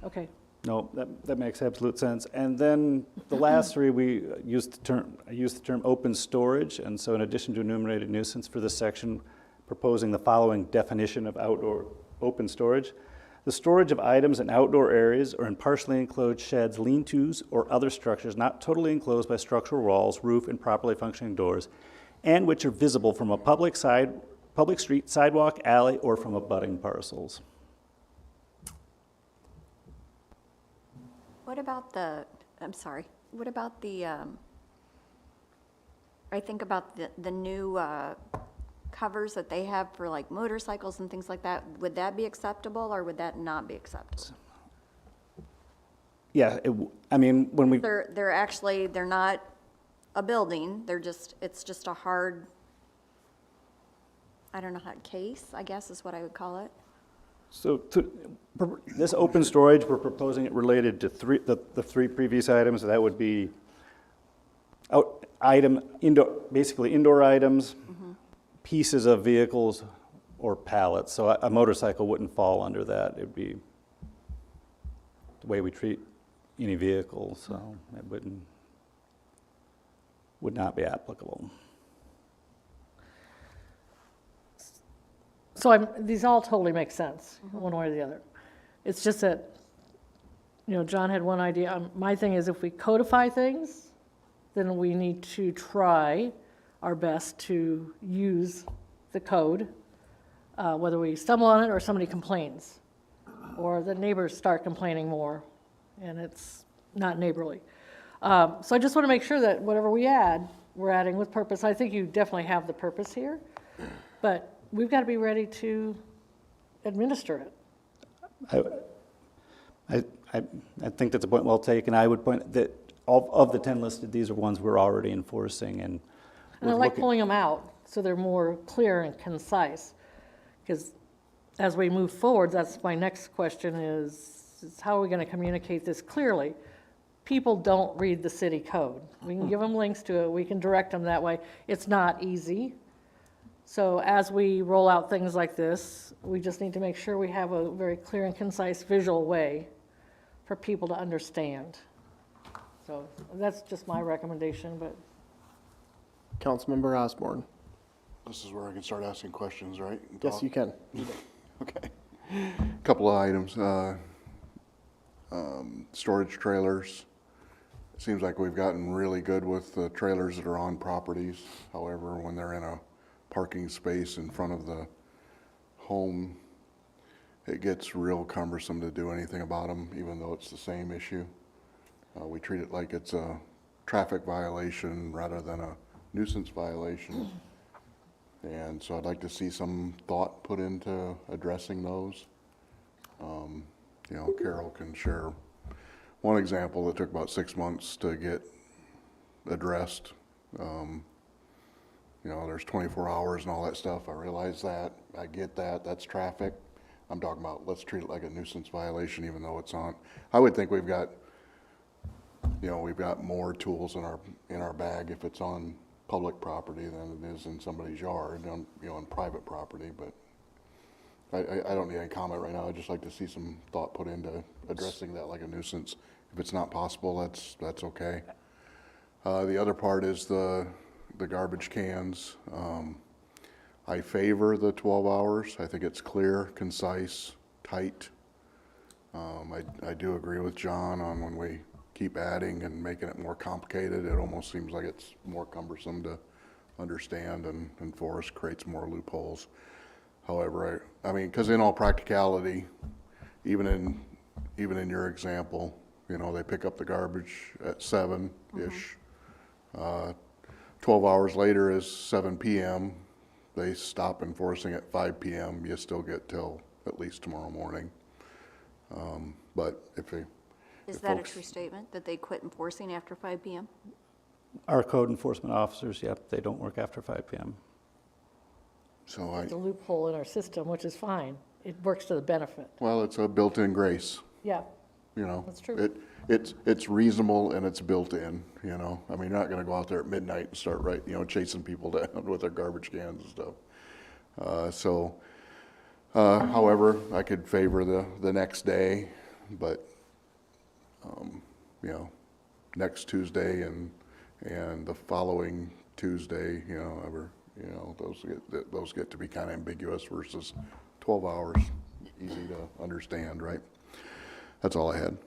[SPEAKER 4] Okay,
[SPEAKER 7] no, that makes absolute sense. And then the last three, we used the term open storage. And so in addition to enumerated nuisance for this section, proposing the following definition of outdoor open storage. The storage of items in outdoor areas or in partially enclosed sheds, lean-tos, or other structures not totally enclosed by structural walls, roof, and properly functioning doors, and which are visible from a public street, sidewalk, alley, or from abutting parcels.
[SPEAKER 6] What about the, I'm sorry, what about the, I think about the new covers that they have for like motorcycles and things like that. Would that be acceptable or would that not be acceptable?
[SPEAKER 7] Yeah, I mean, when we,
[SPEAKER 6] They're actually, they're not a building, it's just a hard, I don't know how, case, I guess is what I would call it.
[SPEAKER 7] so this open storage, we're proposing it related to the three previous items. That would be basically indoor items, pieces of vehicles, or pallets. So a motorcycle wouldn't fall under that. It'd be the way we treat any vehicle, so it would not be applicable.
[SPEAKER 4] so these all totally make sense, one way or the other. It's just that, you know, John had one idea. My thing is if we codify things, then we need to try our best to use the code, whether we stumble on it or somebody complains, or the neighbors start complaining more, and it's not neighborly. So I just want to make sure that whatever we add, we're adding with purpose. I think you definitely have the purpose here, but we've got to be ready to administer it.
[SPEAKER 7] I think that's a point well taken. I would point that of the 10 listed, these are ones we're already enforcing, and
[SPEAKER 4] And I like pulling them out so they're more clear and concise, because as we move forward, that's my next question is how are we going to communicate this clearly? People don't read the city code. We can give them links to it, we can direct them that way. It's not easy. So as we roll out things like this, we just need to make sure we have a very clear and concise visual way for people to understand. So that's just my recommendation, but
[SPEAKER 1] Councilmember Osborne.
[SPEAKER 8] This is where I can start asking questions, right? and
[SPEAKER 1] Yes,
[SPEAKER 8] talk?
[SPEAKER 1] you can.
[SPEAKER 8] Okay. Couple of items. Storage trailers. It seems like we've gotten really good with the trailers that are on properties. However, when they're in a parking space in front of the home, it gets real cumbersome to do anything about them, even though it's the same issue. We treat it like it's a traffic violation rather than a nuisance violation. And so I'd like to see some thought put into addressing those. You know, Carol can share one example that took about 6 months to get addressed. You know, there's 24 hours and all that stuff. I realize that. I get that. That's traffic. I'm talking about let's treat it like a nuisance violation even though it's on. I would think we've got, you know, we've got more tools in our bag if it's on public property than it is in somebody's yard, on, you know, on private property. But I don't need any comment right now. I'd just like to see some thought put into addressing that like a nuisance. If it's not possible, that's okay. The other part is the garbage cans. I favor the 12 hours. I think it's clear, concise, tight. I do agree with John on when we keep adding and making it more complicated, it almost seems like it's more cumbersome to understand and enforce, creates more loopholes. However, I mean, because in all practicality, even in your example, you know, they pick up the garbage at 7-ish. 12 hours later is 7 p.m. They stop enforcing at 5 p.m. You still get till at least tomorrow morning. But if they
[SPEAKER 6] Is
[SPEAKER 8] if
[SPEAKER 6] that a
[SPEAKER 8] folks-
[SPEAKER 6] true statement, that they quit enforcing after 5 PM?
[SPEAKER 7] Our code enforcement officers, yep, they don't work after 5 PM.
[SPEAKER 8] So
[SPEAKER 4] it's a loophole in our system, which is fine. It works to the benefit.
[SPEAKER 8] well, it's a built-in grace,
[SPEAKER 4] Yeah,
[SPEAKER 8] you know.
[SPEAKER 4] That's true.
[SPEAKER 8] It's reasonable and it's built in, you know. I mean, you're not gonna go out there at midnight and start chasing people down with their garbage cans and stuff. However, I could favor the next day, but, you know, next Tuesday and the following Tuesday, those get to be kind of ambiguous versus 12 hours, easy to understand, right? That's all I had.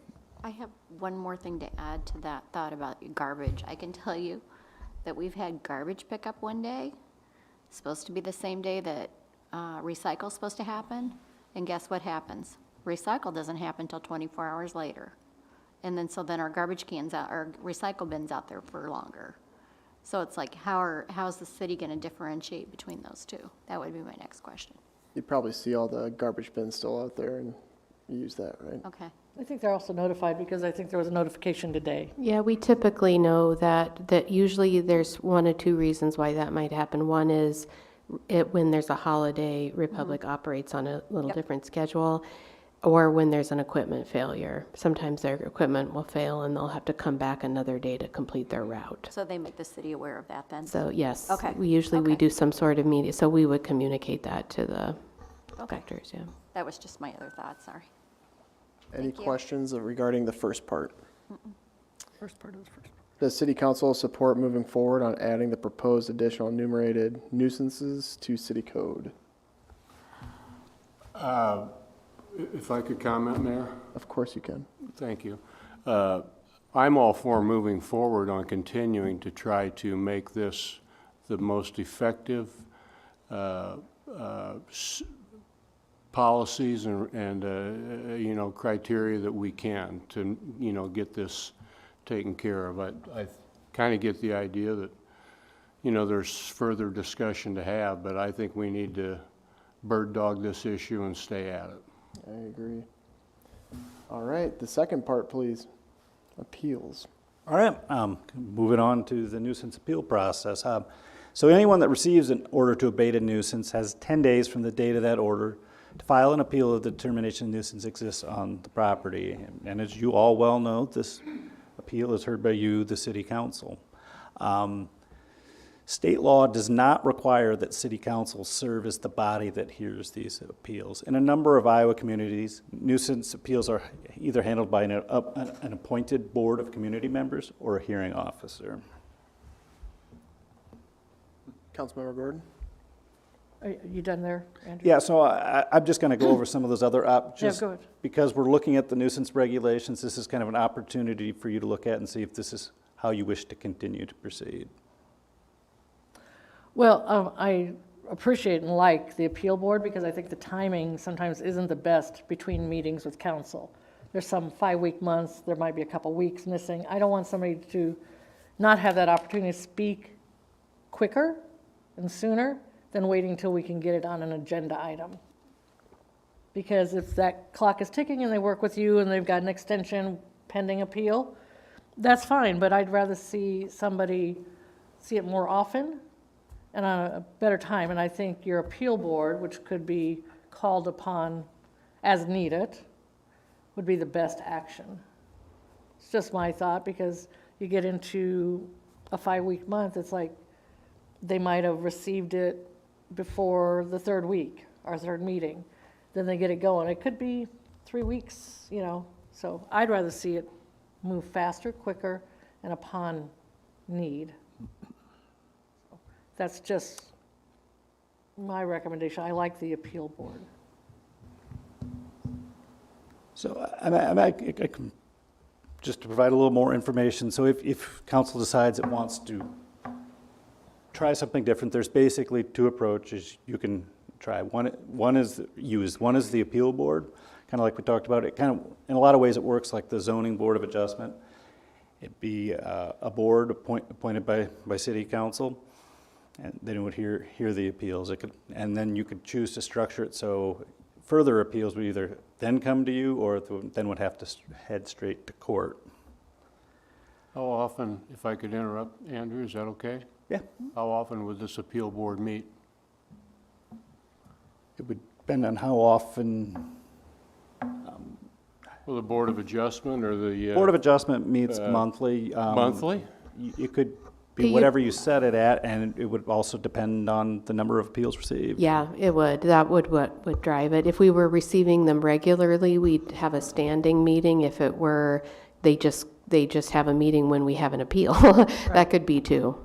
[SPEAKER 6] I have one more thing to add to that thought about garbage. I can tell you that we've had garbage pickup one day, supposed to be the same day that recycle's supposed to happen, and guess what happens? Recycle doesn't happen until 24 hours later. And then our garbage cans our recycle bins out there for longer. So it's like, how's the city gonna differentiate between those two? That would be my next question.
[SPEAKER 1] You'd probably see all the garbage bins still out there and use that, right?
[SPEAKER 6] Okay.
[SPEAKER 4] I think they're also notified because I think there was a notification today.
[SPEAKER 2] Yeah, we typically know that usually there's one or two reasons why that might happen. One is when there's a holiday, Republic operates on a little different schedule, or when there's an equipment failure. Sometimes their equipment will fail and they'll have to come back another day to complete their route.
[SPEAKER 6] So they make the city aware of that then?
[SPEAKER 2] So yes,
[SPEAKER 6] Okay.
[SPEAKER 2] we usually
[SPEAKER 6] Okay.
[SPEAKER 2] do some sort of media, so we would communicate that to the inspectors, yeah.
[SPEAKER 6] That was just my other thought, sorry.
[SPEAKER 1] Any
[SPEAKER 6] Thank you.
[SPEAKER 1] questions regarding the first part?
[SPEAKER 4] First part of the first.
[SPEAKER 1] Does City Council support moving forward on adding the proposed additional enumerated nuisances to City Code?
[SPEAKER 3] If I could comment, Mayor?
[SPEAKER 1] Of course you can.
[SPEAKER 3] Thank you. I'm all for moving forward on continuing to try to make this the most effective policies and criteria that we can to, get this taken care of. I kind of get the idea that, there's further discussion to have, but I think we need to bird dog this issue and stay at it.
[SPEAKER 1] I agree. All right, the second part, please. Appeals.
[SPEAKER 7] All right, moving on to the nuisance appeal process. So anyone that receives an order to abate a nuisance has 10 days from the date of that order to file an appeal of the determination of nuisance exists on the property. And as you all well know, this appeal is heard by you, the city council. State law does not require that city council serve as the body that hears these appeals. In a number of Iowa communities, nuisance appeals are either handled by an appointed board of community members or a hearing officer.
[SPEAKER 1] Councilmember Gordon?
[SPEAKER 4] Are you done there, Andrew?
[SPEAKER 7] Yeah, so I'm just going to go over some of those other
[SPEAKER 4] Yeah, go ahead.
[SPEAKER 7] because we're looking at the nuisance regulations, this is kind of an opportunity for you to look at and see if this is how you wish to continue to proceed.
[SPEAKER 4] Well, I appreciate and like the appeal board because I think the timing sometimes isn't the best between meetings with council. There's some 5-week months, there might be a couple weeks missing. I don't want somebody to not have that opportunity to speak quicker and sooner than waiting until we can get it on an agenda item. Because if that clock is ticking and they work with you and they've got an extension pending appeal, that's fine, but I'd rather see somebody see it more often and on a better time. And I think your appeal board, which could be called upon as needed, would be the best action. It's just my thought, because you get into a 5-week month, it's like they might have received it before the 3rd week, our 3rd meeting. Then they get it going. It could be 3 weeks, So I'd rather see it move faster, quicker, and upon need. That's just my recommendation. I like the appeal board.
[SPEAKER 7] So I can, just to provide a little more information, so if council decides it wants to try something different, there's basically 2 approaches you can try. One is the appeal board, kind of like we talked about. It kind of, in a lot of ways, it works like the zoning board of adjustment. It'd be a board appointed by city council, and then it would hear the appeals. And then you could choose to structure it so further appeals would either then come to you or then would have to head straight to court.
[SPEAKER 3] How often, if I could interrupt, Andrew, is that okay?
[SPEAKER 7] Yeah.
[SPEAKER 3] How often would this appeal board meet?
[SPEAKER 7] It would depend on how often.
[SPEAKER 3] Well, the Board of Adjustment or the...
[SPEAKER 7] Board of Adjustment meets monthly.
[SPEAKER 3] Monthly?
[SPEAKER 7] It could be whatever you set it at, and it would also depend on the number of appeals received.
[SPEAKER 2] Yeah, it would. That would what would drive it. If we were receiving them regularly, we'd have a standing meeting. If it were, they just have a meeting when we have an appeal. That could be too.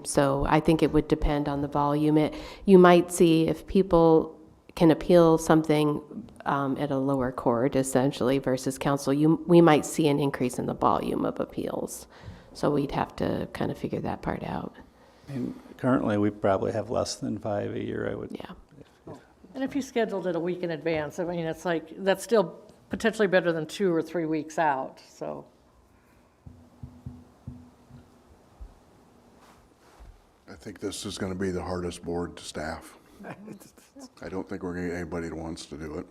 [SPEAKER 2] So I think it would depend on the volume. You might see if people can appeal something at a lower court, essentially, versus council, we might see an increase in the volume of appeals. So we'd have to kind of figure that part out.
[SPEAKER 7] And currently, we probably have less than 5 a year, I would.
[SPEAKER 2] Yeah.
[SPEAKER 4] And if you scheduled it a week in advance, I mean, it's like, that's still potentially better than 2 or 3 weeks out, so.
[SPEAKER 8] I think this is gonna be the hardest board to staff. I don't think we're gonna get anybody that wants to do it.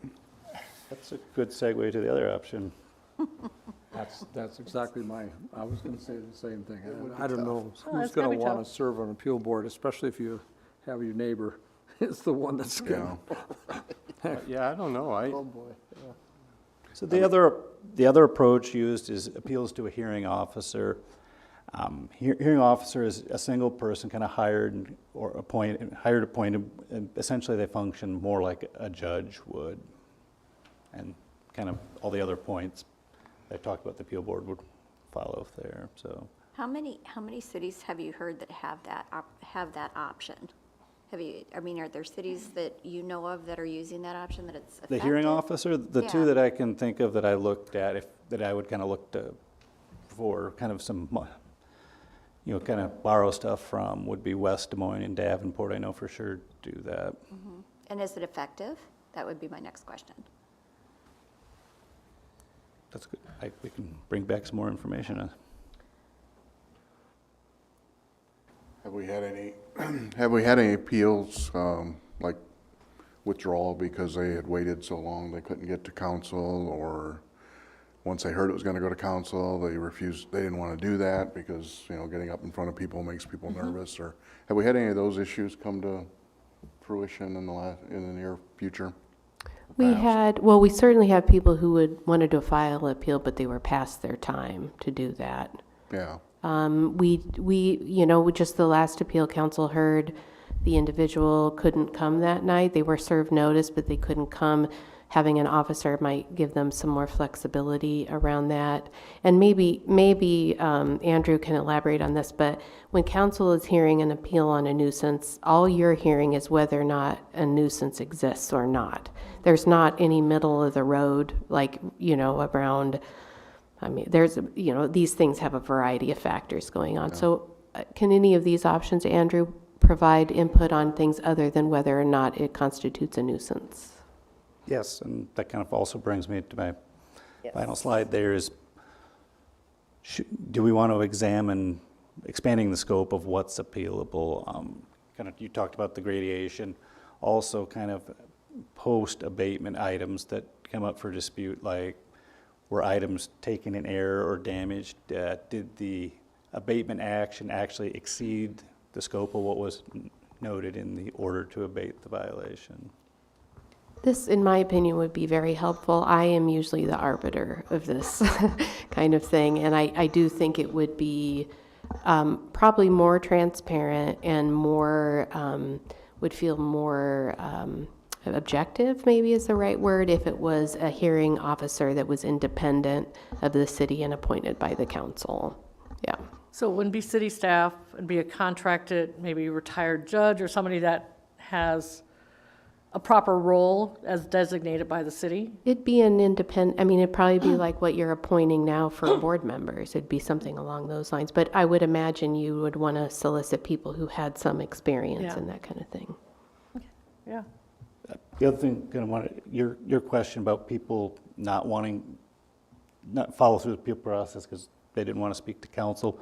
[SPEAKER 7] That's a good segue to the other option.
[SPEAKER 9] That's exactly I was going to say the same thing. I don't know
[SPEAKER 4] Well,
[SPEAKER 9] who's
[SPEAKER 4] it's gonna
[SPEAKER 9] going to
[SPEAKER 4] be
[SPEAKER 9] want
[SPEAKER 4] tough.
[SPEAKER 9] to serve on appeal board, especially if you have your neighbor is the one that's
[SPEAKER 8] You
[SPEAKER 9] going
[SPEAKER 8] know,
[SPEAKER 3] Yeah, I don't know.
[SPEAKER 9] Oh, boy.
[SPEAKER 7] So the other approach used is appeals to a hearing officer. Hearing officer is a single person kind of hired, appointed, and essentially they function more like a judge would. And kind of all the other points I talked about the appeal board would follow there, so.
[SPEAKER 6] How many cities have you heard that have that option? Are there cities that you know of that are using that option, that it's effective?
[SPEAKER 7] The hearing officer, the
[SPEAKER 6] Yeah.
[SPEAKER 7] 2 that I can think of that I looked at, that I would kind of look to for kind of some, kind of borrow stuff from would be West Des Moines and Davenport. I know for sure do that.
[SPEAKER 6] And is it effective? That would be my next question.
[SPEAKER 7] That's good. We can bring back some more information.
[SPEAKER 8] have we had any appeals, like withdrawal because they had waited so long they couldn't get to council, or once they heard it was gonna go to council, they didn't wanna do that because, getting up in front of people makes people nervous, or have we had any of those issues come to fruition in the near future?
[SPEAKER 2] We certainly have people who wanted to file an appeal, but they were past their time to do that.
[SPEAKER 8] Yeah,
[SPEAKER 2] Just the last appeal council heard the individual couldn't come that night. They were served notice, but they couldn't come. Having an officer might give them some more flexibility around that. And maybe Andrew can elaborate on this, but when council is hearing an appeal on a nuisance, all you're hearing is whether or not a nuisance exists or not. There's not any middle of the road, like, around, these things have a variety of factors going on. Yeah. So can any of these options, Andrew, provide input on things other than whether or not it constitutes a nuisance?
[SPEAKER 7] Yes, and that kind of also brings me to my final slide there is, do we want to examine expanding the scope of what's appealable? You talked about the gradation, also kind of post-abatement items that come up for dispute, like were items taken in error or damaged? Did the abatement action actually exceed the scope of what was noted in the order to abate the violation?
[SPEAKER 2] This, in my opinion, would be very helpful. I am usually the arbiter of this kind of thing, and I do think it would be probably more transparent and would feel more objective, maybe is the right word, if it was a hearing officer that was independent of the city and appointed by the council. Yeah.
[SPEAKER 4] So it wouldn't be city staff, it'd be a contracted, maybe retired judge or somebody that has a proper role as designated by the city?
[SPEAKER 2] It'd be an independent, it'd probably be like what you're appointing now for board members. It'd be something along those lines. But I would imagine you would want to solicit people who had some experience in that kind of thing.
[SPEAKER 4] Yeah.
[SPEAKER 7] The other thing, your question about people not follow through the appeal process because they didn't want to speak to council.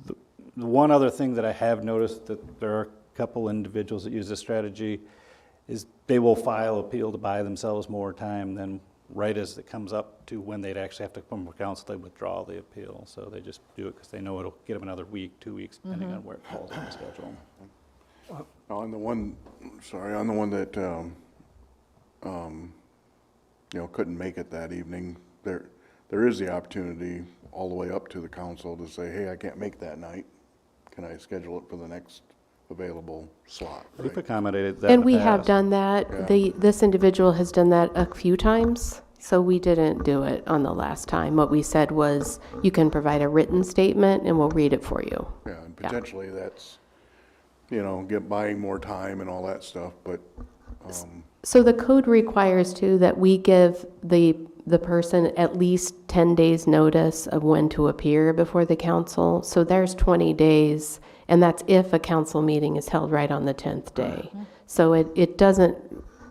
[SPEAKER 7] The one other thing that I have noticed that there are a couple individuals that use this strategy is they will file appeal to buy themselves more time, then right as it comes up to when they'd actually have to come before council, they withdraw the appeal. So they just do it because they know it'll get them another week, 2 weeks, depending on where it falls on the schedule.
[SPEAKER 8] on the one that, couldn't make it that evening, there is the opportunity all the way up to the council to say, hey, I can't make that night. Can I schedule it for the next available slot?
[SPEAKER 7] We've accommodated that.
[SPEAKER 2] And we have done that.
[SPEAKER 8] Yeah.
[SPEAKER 2] This individual has done that a few times, so we didn't do it on the last time. What we said was, you can provide a written statement and we'll read it for you.
[SPEAKER 8] Yeah, and potentially that's, buying more time and all that stuff, but,
[SPEAKER 2] So the code requires too that we give the person at least 10 days notice of when to appear before the council. So there's 20 days, and that's if a council meeting is held right on the 10th day. So it doesn't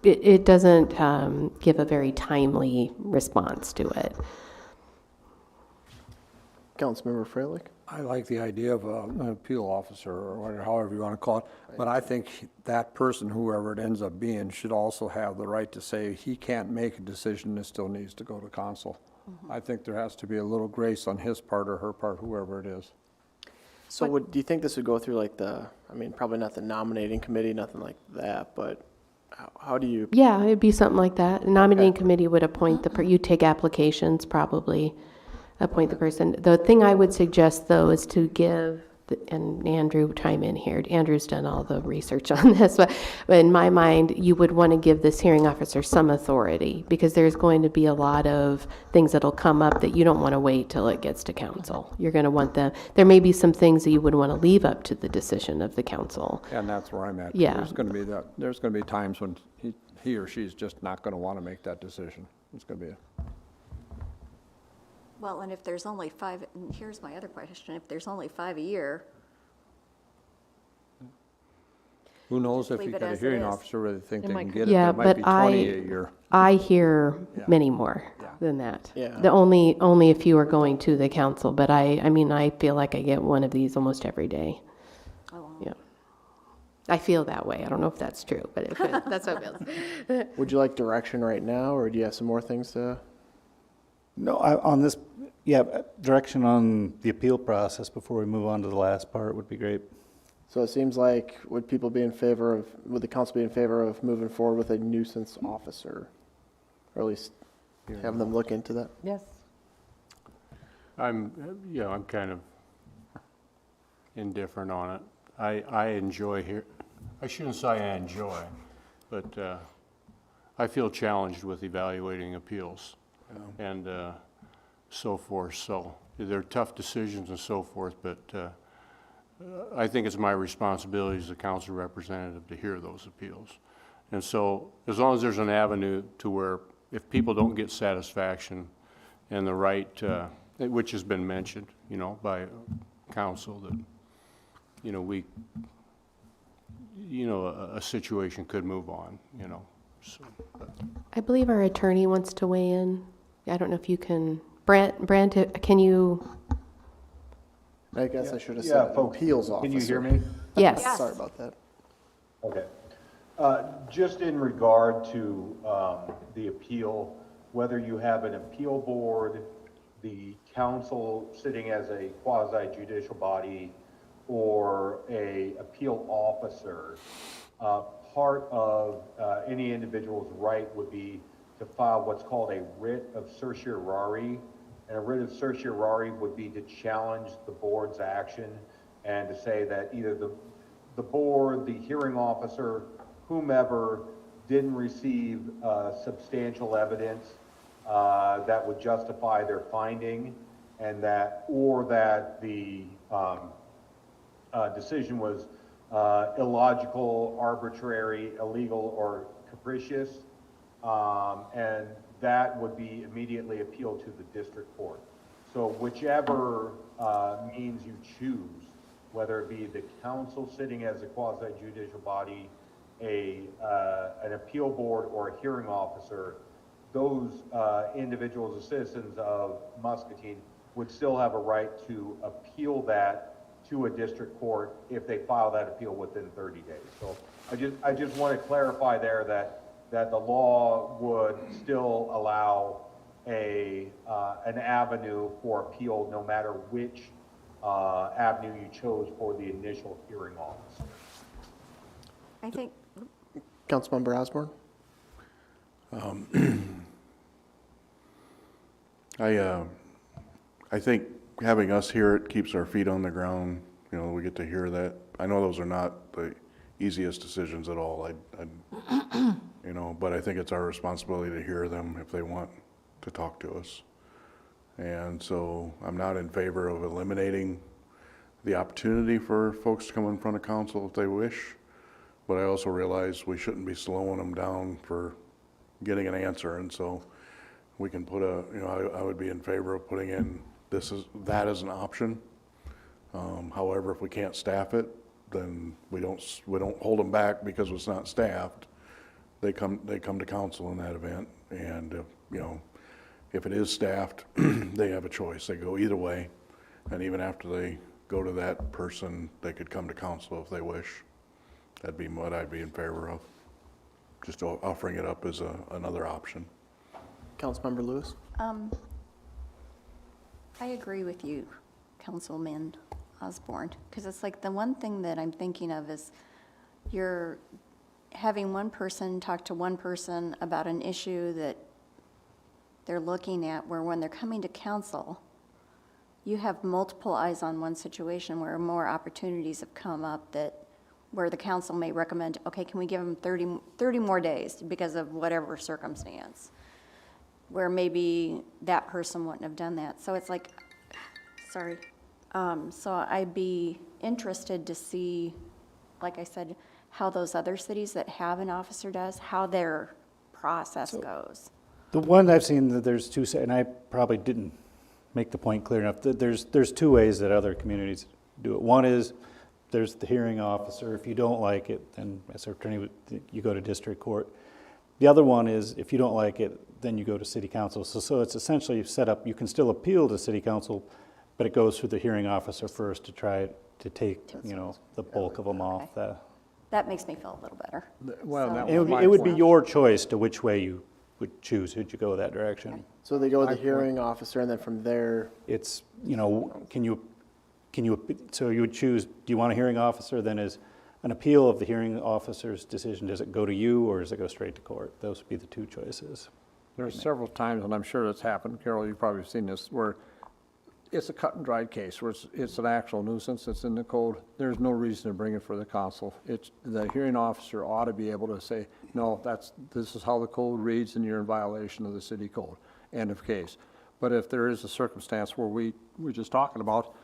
[SPEAKER 2] give a very timely response to it.
[SPEAKER 1] Councilmember Freilich?
[SPEAKER 9] I like the idea of an appeal officer, or whatever, however you want to call it, but I think that person, whoever it ends up being, should also have the right to say he can't make a decision, it still needs to go to council. I think there has to be a little grace on his part or her part, whoever it is.
[SPEAKER 1] So do you think this would go through like probably not the nominating committee, nothing like that, but how do you?
[SPEAKER 2] Yeah, it'd be something like that. A nominating committee would appoint you take applications, probably appoint the person. The thing I would suggest, though, is to give, and Andrew, chime in here. Andrew's done all the research on this, but in my mind, you would want to give this hearing officer some authority, because there's going to be a lot of things that'll come up that you don't want to wait till it gets to council. You're going to want there may be some things that you would want to leave up to the decision of the council.
[SPEAKER 9] And that's where I'm at.
[SPEAKER 2] Yeah.
[SPEAKER 9] There's going to be times when he or she's just not going to want to make that decision. It's going to be
[SPEAKER 6] Well, and if there's only 5, and here's my other question, if there's only 5 a year,
[SPEAKER 9] who knows if
[SPEAKER 6] leave
[SPEAKER 9] you
[SPEAKER 6] it
[SPEAKER 9] got a
[SPEAKER 6] as it
[SPEAKER 9] hearing
[SPEAKER 6] is.
[SPEAKER 9] officer really think
[SPEAKER 4] It
[SPEAKER 9] they
[SPEAKER 4] might
[SPEAKER 9] can
[SPEAKER 4] come-
[SPEAKER 9] get it.
[SPEAKER 2] Yeah,
[SPEAKER 9] There might
[SPEAKER 2] but
[SPEAKER 9] be 20 a year.
[SPEAKER 2] I hear
[SPEAKER 9] Yeah.
[SPEAKER 2] many more
[SPEAKER 9] Yeah.
[SPEAKER 2] than that.
[SPEAKER 1] Yeah.
[SPEAKER 2] The only a few are going to the council, but I feel like I get one of these almost every day.
[SPEAKER 6] oh,
[SPEAKER 2] Yeah. I feel that way. I don't know if that's true, but that's how it feels.
[SPEAKER 1] Would you like direction right now, or do you have some more things to?
[SPEAKER 7] No, on this, direction on the appeal process before we move on to the last part would be great.
[SPEAKER 1] So it seems like would the council be in favor of moving forward with a nuisance officer? or at least have them look into that.
[SPEAKER 4] Yes.
[SPEAKER 3] I'm kind of indifferent on it. I enjoy I shouldn't say I enjoy, but I feel challenged with evaluating appeals and so forth. So they're tough decisions and so forth, but I think it's my responsibility as a council representative to hear those appeals. And so as long as there's an avenue to where if people don't get satisfaction and the right, which has been mentioned, by council, that, a situation could move on, so.
[SPEAKER 2] I believe our attorney wants to weigh in. I don't know if you can, Brand, can you?
[SPEAKER 1] I guess I should have
[SPEAKER 10] Yeah,
[SPEAKER 1] said
[SPEAKER 10] folks,
[SPEAKER 1] appeals officer.
[SPEAKER 10] can you hear me?
[SPEAKER 2] Yes.
[SPEAKER 6] Yes.
[SPEAKER 1] Sorry about that.
[SPEAKER 10] Okay. Just in regard to the appeal, whether you have an appeal board, the council sitting as a quasi judicial body, or a appeal officer, part of any individual's right would be to file what's called a writ of certiorari. And a writ of certiorari would be to challenge the board's action and to say that either the board, the hearing officer, whomever didn't receive substantial evidence that would justify their finding, and that, or that the decision was illogical, arbitrary, illegal, or capricious, and that would be immediately appealed to the district court. So whichever means you choose, whether it be the council sitting as a quasi-judicial body, an appeal board, or a hearing officer, those individuals or citizens of Muscatine would still have a right to appeal that to a district court if they file that appeal within 30 days. So I just want to clarify there that the law would still allow an avenue for appeal no matter which avenue you chose for the initial hearing officer.
[SPEAKER 6] I think,
[SPEAKER 1] Councilmember Osborne?
[SPEAKER 8] I think having us hear it keeps our feet on the ground. We get to hear that. I know those are not the easiest decisions at all. But I think it's our responsibility to hear them if they want to talk to us. And so I'm not in favor of eliminating the opportunity for folks to come in front of council if they wish. But I also realize we shouldn't be slowing them down for getting an answer. And so we can put I would be in favor of putting in that as an option. However, if we can't staff it, then we don't hold them back because it's not staffed. They come to council in that event, and if it is staffed, they have a choice. They go either way, and even after they go to that person, they could come to council if they wish. That'd be what I'd be in favor of. Just offering it up as another option.
[SPEAKER 1] Councilmember Lewis?
[SPEAKER 6] I agree with you, Councilman Osborne, because it's like the one thing that I'm thinking of is you're having one person talk to one person about an issue that they're looking at, where when they're coming to council, you have multiple eyes on one situation where more opportunities have come up where the council may recommend, okay, can we give them 30 more days because of whatever circumstance, where maybe that person wouldn't have done that. So it's like, sorry. So I'd be interested to see, like I said, how those other cities that have an officer does, how their process goes.
[SPEAKER 7] The one I've seen, that there's two, and I probably didn't make the point clear enough, that there's two ways that other communities do it. One is there's the hearing officer. If you don't like it, then as an attorney, you go to district court. The other one is if you don't like it, then you go to city council. So it's essentially set up, you can still appeal to city council, but it goes through the hearing officer first to try to take, the bulk of them off.
[SPEAKER 6] That makes me feel a little better.
[SPEAKER 9] Well,
[SPEAKER 6] So-
[SPEAKER 9] that
[SPEAKER 7] It
[SPEAKER 9] was my
[SPEAKER 7] would be
[SPEAKER 9] point.
[SPEAKER 7] your choice to which way you would choose. Would you go that direction?
[SPEAKER 1] So they go with the hearing officer, and then from there,
[SPEAKER 7] It's, so you would choose, do you want a hearing officer? Then is an appeal of the hearing officer's decision, does it go to you or does it go straight to court? Those would be the two choices.
[SPEAKER 9] There's several times, and I'm sure it's happened, Carol, you've probably seen this, where it's a cut and dried case, where it's an actual nuisance that's in the code. There's no reason to bring it for the council. The hearing officer ought to be able to say, no, this is how the code reads and you're in violation of the city code, end of case. But if there is a circumstance where we're just talking about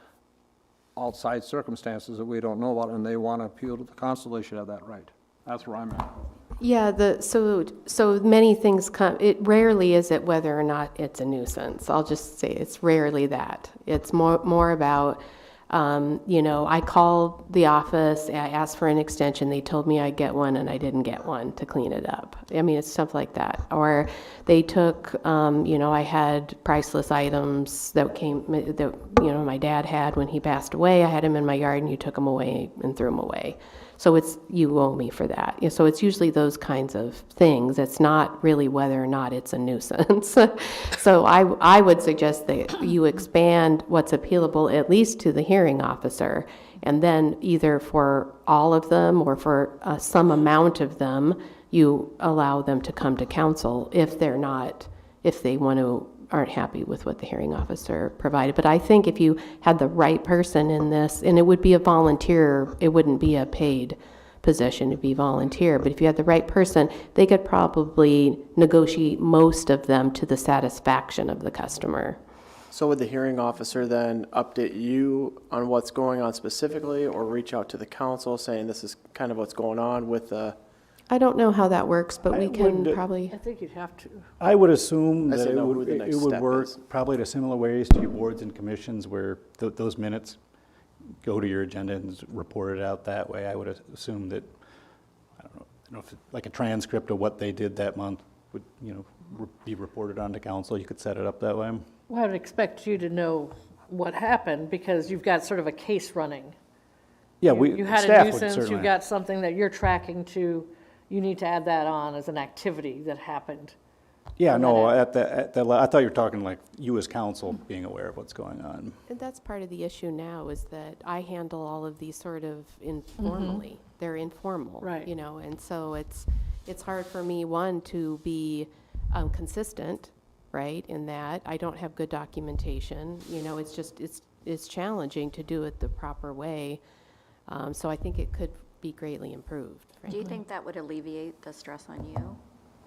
[SPEAKER 9] outside circumstances that we don't know about and they want to appeal to the council, they should have that right. That's where I'm at.
[SPEAKER 2] Yeah, so many things come, it rarely is it whether or not it's a nuisance. I'll just say it's rarely that. It's more about, I called the office, I asked for an extension, they told me I'd get one and I didn't get one to clean it up. I mean, it's stuff like that. Or they took, I had priceless items that my dad had when he passed away. I had him in my yard and you took them away and threw them away. So you owe me for that. So it's usually those kinds of things. It's not really whether or not it's a nuisance. So I would suggest that you expand what's appealable at least to the hearing officer, and then either for all of them or for some amount of them, you allow them to come to council if they aren't happy with what the hearing officer provided. But I think if you had the right person in this, and it would be a volunteer, it wouldn't be a paid position, it'd be volunteer, but if you had the right person, they could probably negotiate most of them to the satisfaction of the customer.
[SPEAKER 1] So would the hearing officer then update you on what's going on specifically, or reach out to the council saying this is kind of what's going on with the?
[SPEAKER 2] I don't know how that works, but we
[SPEAKER 7] I
[SPEAKER 2] can
[SPEAKER 7] would-
[SPEAKER 2] probably,
[SPEAKER 4] I think you'd have to.
[SPEAKER 7] I would assume
[SPEAKER 1] I
[SPEAKER 7] that
[SPEAKER 1] say
[SPEAKER 7] it
[SPEAKER 1] know who
[SPEAKER 7] would,
[SPEAKER 1] the next
[SPEAKER 7] it would
[SPEAKER 1] step
[SPEAKER 7] work
[SPEAKER 1] is.
[SPEAKER 7] probably to similar ways to your boards and commissions where those minutes go to your agenda and is reported out that way. I would assume that, I don't know if like a transcript of what they did that month would, be reported onto council. You could set it up that way.
[SPEAKER 4] Well, I would expect you to know what happened because you've got sort of a case running.
[SPEAKER 7] Yeah,
[SPEAKER 4] You had a
[SPEAKER 7] staff would
[SPEAKER 4] nuisance,
[SPEAKER 7] certainly.
[SPEAKER 4] you've got something that you're tracking to, you need to add that on as an activity that happened.
[SPEAKER 7] Yeah,
[SPEAKER 4] on
[SPEAKER 7] no,
[SPEAKER 4] that
[SPEAKER 7] I thought you were talking like you as council being aware of what's going on.
[SPEAKER 2] and that's part of the issue now is that I handle all of these sort of informally. They're informal,
[SPEAKER 4] Right.
[SPEAKER 2] And so it's hard for me, one, to be consistent, right, in that I don't have good documentation. It's challenging to do it the proper way. So I think it could be greatly improved.
[SPEAKER 6] Do you
[SPEAKER 2] frankly.
[SPEAKER 6] think that would alleviate the stress on you?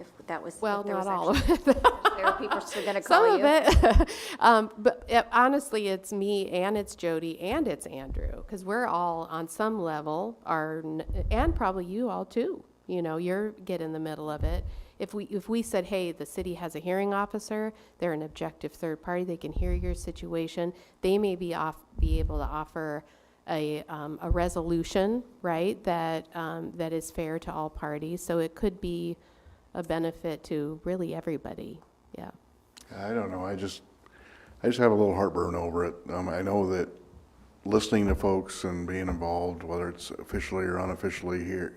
[SPEAKER 6] If that was,
[SPEAKER 2] Well,
[SPEAKER 6] if there was
[SPEAKER 2] not all of
[SPEAKER 6] actually,
[SPEAKER 2] it.
[SPEAKER 6] there are people still going to
[SPEAKER 2] Some
[SPEAKER 6] call
[SPEAKER 2] of
[SPEAKER 6] you?
[SPEAKER 2] it. But honestly, it's me and it's Jody and it's Andrew, because we're all on some level and probably you all too. You're get in the middle of it. If we said, hey, the city has a hearing officer, they're an objective third party, they can hear your situation, they may be able to offer a resolution, right, that is fair to all parties. So it could be a benefit to really everybody. Yeah.
[SPEAKER 8] I don't know, I just have a little heartburn over it. I know that listening to folks and being involved, whether it's officially or unofficially here,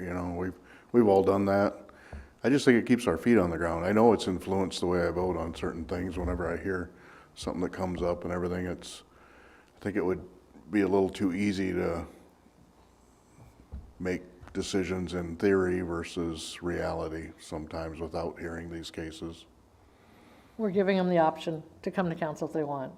[SPEAKER 8] we've all done that. I just think it keeps our feet on the ground. I know it's influenced the way I vote on certain things whenever I hear something that comes up and everything. I think it would be a little too easy to make decisions in theory versus reality sometimes without hearing these cases.
[SPEAKER 4] We're giving them the option to come to council if they want.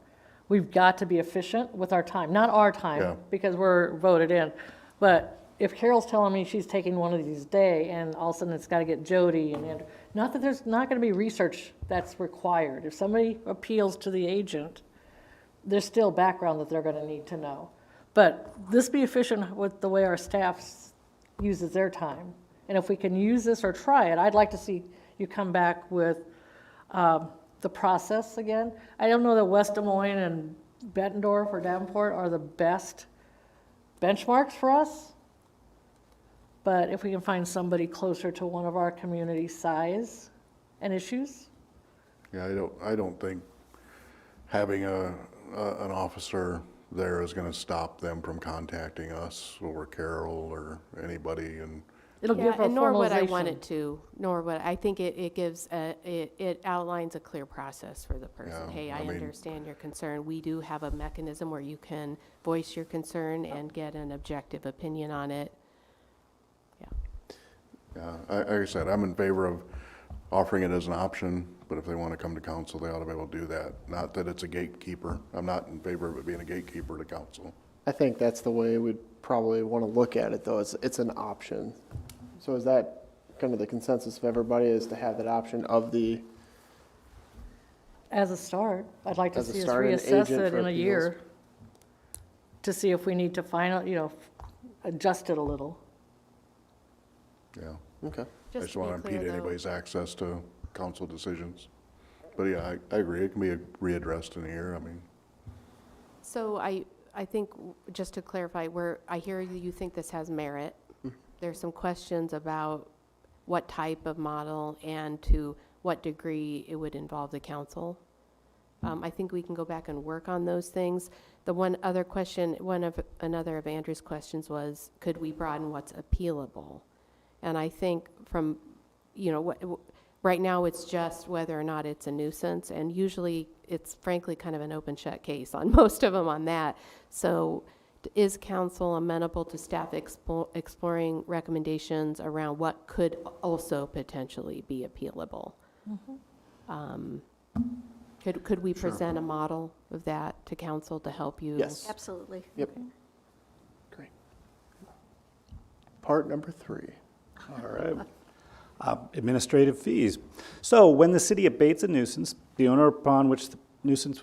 [SPEAKER 4] We've got to be efficient with our time, not our
[SPEAKER 8] Yeah.
[SPEAKER 4] time, because we're voted in. But if Carol's telling me she's taking one of these a day, and all of a sudden it's got to get Jody and Andrew, not that there's not going to be research that's required. If somebody appeals to the agent, there's still background that they're going to need to know. But this be efficient with the way our staff uses their time. And if we can use this or try it, I'd like to see you come back with the process again. I don't know that West Des Moines and Bettendorf or Davenport are the best benchmarks for us. But if we can find somebody closer to one of our community size and issues.
[SPEAKER 8] Yeah, I don't think having an officer there is gonna stop them from contacting us or Carol or anybody, and
[SPEAKER 4] It'll give a
[SPEAKER 2] and nor would I
[SPEAKER 4] formalization.
[SPEAKER 2] want it to, nor would, I think it gives, it outlines a clear process for the person.
[SPEAKER 8] Yeah,
[SPEAKER 2] Hey,
[SPEAKER 8] I
[SPEAKER 2] I
[SPEAKER 8] mean-
[SPEAKER 2] understand your concern. We do have a mechanism where you can voice your concern and get an objective opinion on it.
[SPEAKER 8] yeah, like I said, I'm in favor of offering it as an option but if they want to come to council, they ought to be able to do that. Not that it's a gatekeeper. I'm not in favor of it being a gatekeeper to council.
[SPEAKER 1] I think that's the way we'd probably want to look at it, though. It's an option. So is that kind of the consensus of everybody, is to have that option of the,
[SPEAKER 4] As a start, I'd like to
[SPEAKER 1] As a
[SPEAKER 4] see us
[SPEAKER 1] start, an
[SPEAKER 4] reassess
[SPEAKER 1] agent
[SPEAKER 4] it
[SPEAKER 1] for
[SPEAKER 4] in a
[SPEAKER 1] appeals.
[SPEAKER 4] year to see if we need to adjust it a little.
[SPEAKER 8] Yeah.
[SPEAKER 1] okay.
[SPEAKER 8] I just want to impede anybody's access to council decisions. But yeah, I agree. It can be readdressed in a year. I mean,
[SPEAKER 2] So I think, just to clarify, I hear you think this has merit. There's some questions about what type of model and to what degree it would involve the council. I think we can go back and work on those things. The one other question, another of Andrew's questions was, could we broaden what's appealable? And I think from, right now it's just whether or not it's a nuisance, and usually it's frankly kind of an open shut case on most of them on that. So is council amenable to staff exploring recommendations around what could also potentially be appealable? Could we present a model of that to council to help you?
[SPEAKER 1] Yes.
[SPEAKER 6] Absolutely.
[SPEAKER 1] Yep. Great. Part number 3.
[SPEAKER 7] All right. Administrative fees. So when the city abates a nuisance, the owner upon which the nuisance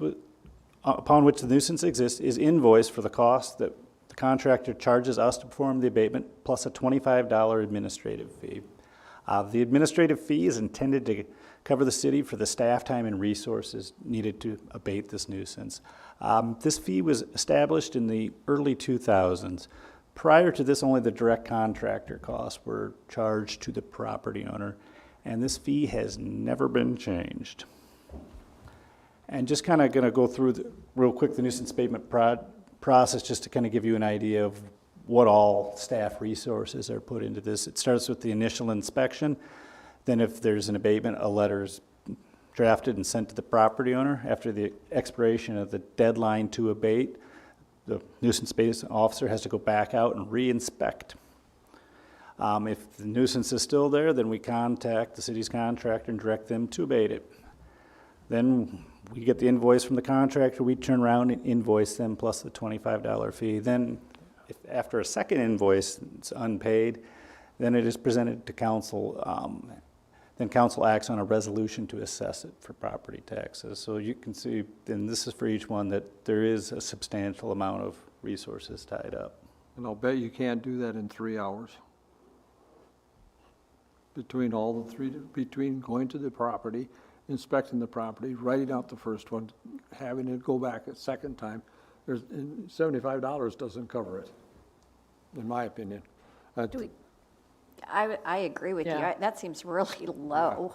[SPEAKER 7] exists is invoiced for the cost that the contractor charges us to perform the abatement, plus a $25 administrative fee. The administrative fee is intended to cover the city for the staff time and resources needed to abate this nuisance. This fee was established in the early 2000s. Prior to this, only the direct contractor costs were charged to the property owner, and this fee has never been changed. And just kind of going to go through real quick the nuisance abatement process just to kind of give you an idea of what all staff resources are put into this. It starts with the initial inspection. Then if there's an abatement, a letter is drafted and sent to the property owner. After the expiration of the deadline to abate, the nuisance abatement officer has to go back out and re-inspect. If the nuisance is still there, then we contact the city's contractor and direct them to abate it. Then we get the invoice from the contractor, we turn around and invoice them plus the $25 fee. Then if after a second invoice it's unpaid, then it is presented to council. Then council acts on a resolution to assess it for property taxes. So you can see, and this is for each one, that there is a substantial amount of resources tied up.
[SPEAKER 9] And I'll bet you can't do that in 3 hours. Between going to the property, inspecting the property, writing out the first one, having it go back a second time, and $75 doesn't cover it, in my opinion.
[SPEAKER 6] I agree with you.
[SPEAKER 4] Yeah.
[SPEAKER 6] That seems really low.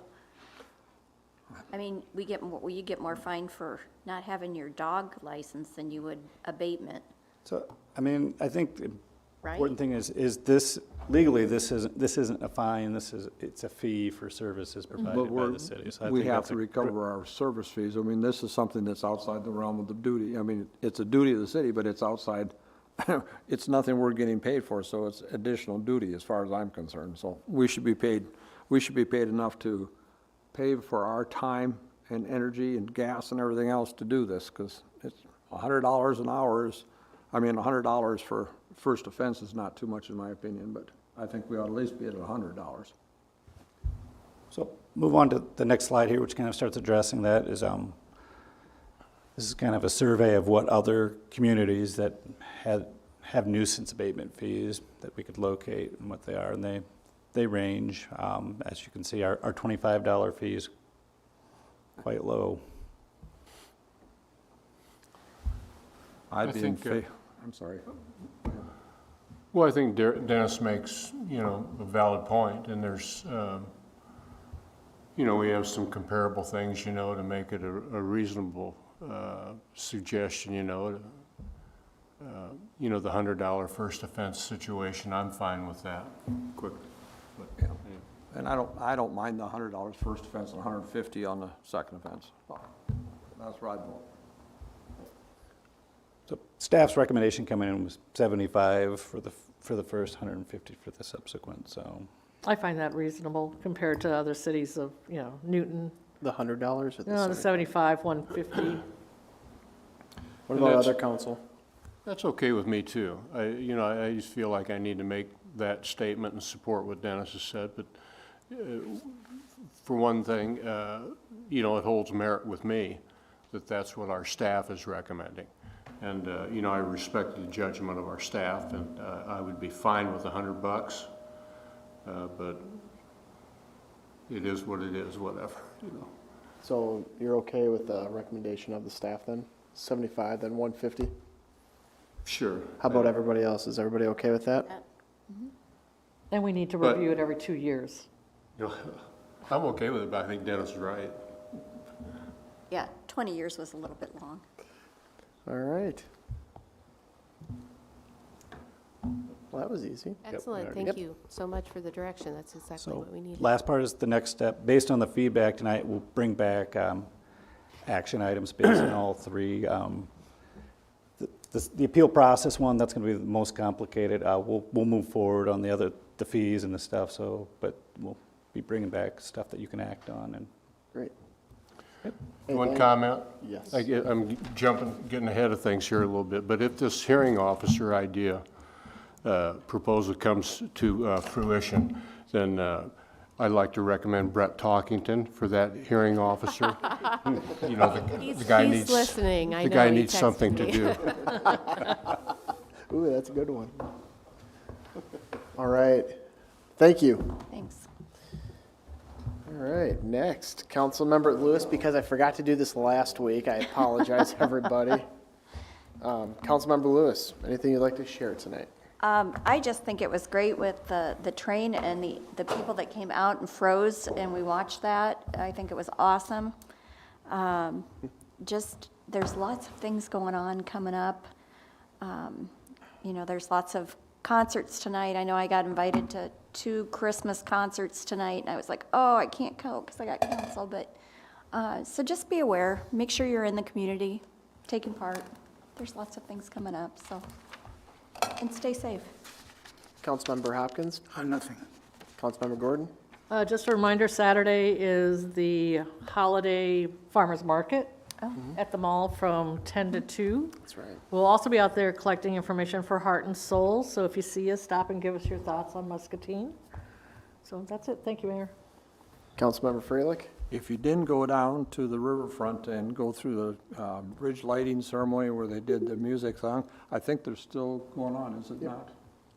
[SPEAKER 6] I mean, you get more fine for not having your dog license than you would abatement,
[SPEAKER 7] So, I mean, I think the
[SPEAKER 6] right?
[SPEAKER 7] important thing is this, legally, this isn't a fine, it's a fee for services
[SPEAKER 9] But
[SPEAKER 7] provided by the city. So I
[SPEAKER 9] we
[SPEAKER 7] think
[SPEAKER 9] have
[SPEAKER 7] that's
[SPEAKER 9] to
[SPEAKER 7] a
[SPEAKER 9] recover our service fees. I mean, this is something that's outside the realm of the duty. I mean, it's a duty of the city, but it's outside, it's nothing we're getting paid for, so it's additional duty as far as I'm concerned. So we should be paid enough to pay for our time and energy and gas and everything else to do this, because it's $100 an hour $100 for first offense is not too much in my opinion, but I think we ought to at least be at $100.
[SPEAKER 7] So move on to the next slide here, which kind of starts addressing that, is this is kind of a survey of what other communities that have nuisance abatement fees that we could locate and what they are, and they range. As you can see, our $25 fee is quite low.
[SPEAKER 3] I think,
[SPEAKER 9] I'm sorry.
[SPEAKER 3] well, I think Dennis makes, a valid point, and there's, we have some comparable things, to make it a reasonable suggestion, the $100 first offense situation, I'm fine with that, quickly. But,
[SPEAKER 9] And I don't mind the $100 first offense and $150 on the second offense. That's where I'd vote.
[SPEAKER 7] So staff's recommendation coming in was 75 for the first, 150 for the subsequent, so.
[SPEAKER 4] I find that reasonable compared to other cities of, Newton,
[SPEAKER 1] The $100 or the
[SPEAKER 4] No, the
[SPEAKER 1] 75?
[SPEAKER 4] 75, 150.
[SPEAKER 1] What
[SPEAKER 3] And
[SPEAKER 1] about
[SPEAKER 3] that's-
[SPEAKER 1] other council?
[SPEAKER 3] That's okay with me too. I just feel like I need to make that statement and support what Dennis has said, but for one thing, it holds merit with me that that's what our staff is recommending. And, I respect the judgment of our staff, and I would be fine with $100, but it is what it is, whatever.
[SPEAKER 1] So you're okay with the recommendation of the staff then? 75, then 150?
[SPEAKER 3] Sure.
[SPEAKER 1] How about everybody else? Is everybody okay with that?
[SPEAKER 4] And we need to
[SPEAKER 3] But-
[SPEAKER 4] review it every 2 years.
[SPEAKER 3] I'm okay with it, but I think Dennis is right.
[SPEAKER 6] Yeah, 20 years was a little bit long.
[SPEAKER 1] All right. Well, that was easy.
[SPEAKER 2] Excellent, thank you so much for the direction. That's exactly
[SPEAKER 7] So
[SPEAKER 2] what we needed.
[SPEAKER 7] last part is the next step. Based on the feedback tonight, we'll bring back action items based on all three. The appeal process one, that's going to be the most complicated. We'll move forward on the fees and the stuff, but we'll be bringing back stuff that you can act on. And
[SPEAKER 1] Great.
[SPEAKER 3] One comment?
[SPEAKER 1] Yes.
[SPEAKER 3] I'm getting ahead of things here a little bit, but if this hearing officer idea proposal comes to fruition, then I'd like to recommend Brett Talkington for that hearing officer. The guy
[SPEAKER 2] He's
[SPEAKER 3] needs.
[SPEAKER 2] listening. I
[SPEAKER 3] The
[SPEAKER 2] know,
[SPEAKER 3] guy
[SPEAKER 2] he
[SPEAKER 3] needs
[SPEAKER 2] texted
[SPEAKER 3] something to
[SPEAKER 2] me.
[SPEAKER 3] do.
[SPEAKER 1] Ooh, that's a good one. All right. Thank you.
[SPEAKER 6] Thanks.
[SPEAKER 1] All right, next, Councilmember Lewis, because I forgot to do this last week, I apologize, everybody. Councilmember Lewis, anything you'd like to share tonight?
[SPEAKER 6] I just think it was great with the train and the people that came out and froze, and we watched that. I think it was awesome. There's lots of things going on coming up. There's lots of concerts tonight. I know I got invited to 2 Christmas concerts tonight, and I was like, oh, I can't go because I got canceled. But so just be aware. Make sure you're in the community, taking part. There's lots of things coming up, and stay safe.
[SPEAKER 1] Councilmember Hopkins?
[SPEAKER 11] Nothing.
[SPEAKER 1] Councilmember Gordon?
[SPEAKER 4] Just a reminder, Saturday is the holiday farmer's market at the mall from 10 to 2.
[SPEAKER 1] That's right.
[SPEAKER 4] We'll also be out there collecting information for Heart and Soul, so if you see us, stop and give us your thoughts on Muscatine. So that's it. Thank you, Mayor.
[SPEAKER 1] Councilmember Freilich?
[SPEAKER 9] If you didn't go down to the riverfront and go through the bridge lighting ceremony where they did the music song, I think they're still going on, is it not?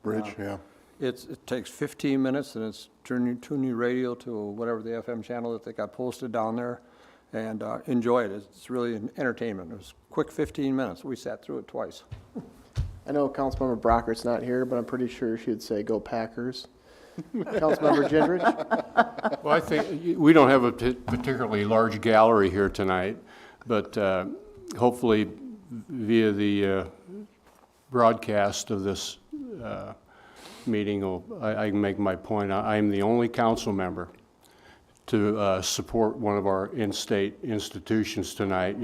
[SPEAKER 8] Bridge, yeah.
[SPEAKER 9] It takes 15 minutes, and it's tune your radio to whatever the FM channel that they got posted down there, and enjoy it. It's really an entertainment. It was a quick 15 minutes. We sat through it twice.
[SPEAKER 1] I know Councilmember Brockert's not here, but I'm pretty sure she'd say, go Packers. Councilmember Gendrich?
[SPEAKER 3] Well, I think we don't have a particularly large gallery here tonight, but hopefully via the broadcast of this meeting, I can make my point. I am the only council member to support one of our in-state institutions tonight,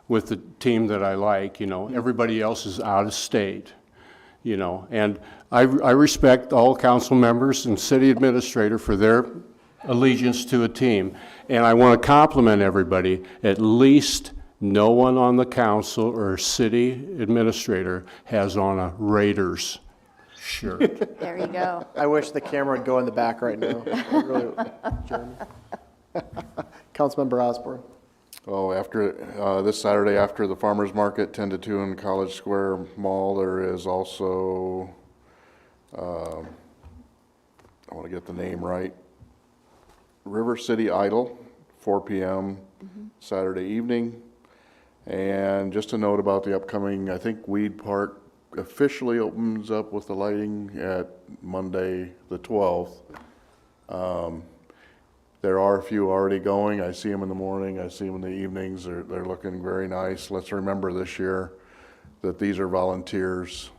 [SPEAKER 3] with the team that I like. Everybody else is out of state, and I respect all council members and city administrator for their allegiance to a team. And I want to compliment everybody. At least no one on the council or city administrator has on a Raiders shirt.
[SPEAKER 6] There you go.
[SPEAKER 1] I wish the camera would go in the back right now. I really would, Jeremy. Councilmember Osborne?
[SPEAKER 8] Oh, after, this Saturday after the farmer's market, 10 to 2 in College Square Mall, there is also, I want to get the name right, River City Idol, 4 p.m. Saturday evening. And just a note about the upcoming, I think Weed Park officially opens up with the lighting at Monday, the 12th. There are a few already going. I see them in the morning, I see them in the evenings. They're looking very nice. Let's remember this year that these are volunteers.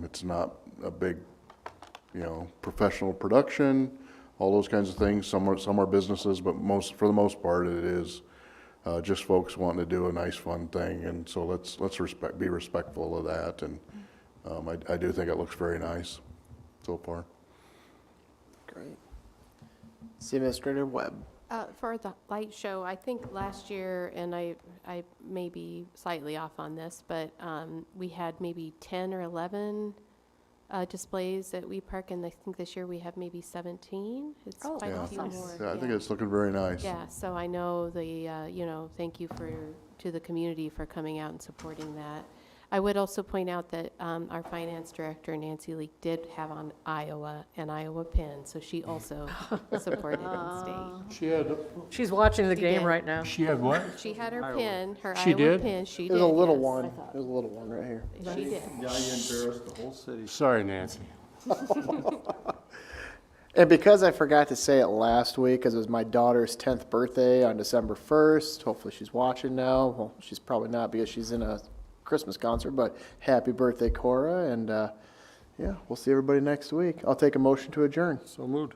[SPEAKER 8] It's not a big, professional production, all those kinds of things. Some are businesses, but for the most part, it is just folks wanting to do a nice, fun thing. And so let's be respectful of that. And I do think it looks very nice so far.
[SPEAKER 1] Great. City Administrator Webb?
[SPEAKER 2] For the light show, I think last year, and I may be slightly off on this, but we had maybe 10 or 11 displays at We Park, and I think this year we have maybe 17. It's
[SPEAKER 6] Oh,
[SPEAKER 2] quite a
[SPEAKER 8] Yeah.
[SPEAKER 2] few more.
[SPEAKER 8] Yeah, I think it's looking very nice.
[SPEAKER 2] Yeah, so I know thank you to the community for coming out and supporting that. I would also point out that our finance director, Nancy Leak, did have on an Iowa pin, so she also supported in-state.
[SPEAKER 4] She's watching the
[SPEAKER 2] She
[SPEAKER 4] game
[SPEAKER 2] did.
[SPEAKER 4] right now.
[SPEAKER 3] She had what?
[SPEAKER 2] She had her pin, her
[SPEAKER 3] She
[SPEAKER 2] Iowa
[SPEAKER 3] did?
[SPEAKER 2] pin, she did,
[SPEAKER 1] There's a little
[SPEAKER 2] yes.
[SPEAKER 1] one, there's a little one right here.
[SPEAKER 2] She did.
[SPEAKER 9] Yeah, you embarrassed the whole city.
[SPEAKER 3] Sorry, Nancy.
[SPEAKER 1] And because I forgot to say it last week, because it was my daughter's 10th birthday on December 1st, hopefully she's watching now. Well, she's probably not because she's in a Christmas concert, but happy birthday, Cora. And yeah, we'll see everybody next week. I'll take a motion to adjourn.
[SPEAKER 9] So moved.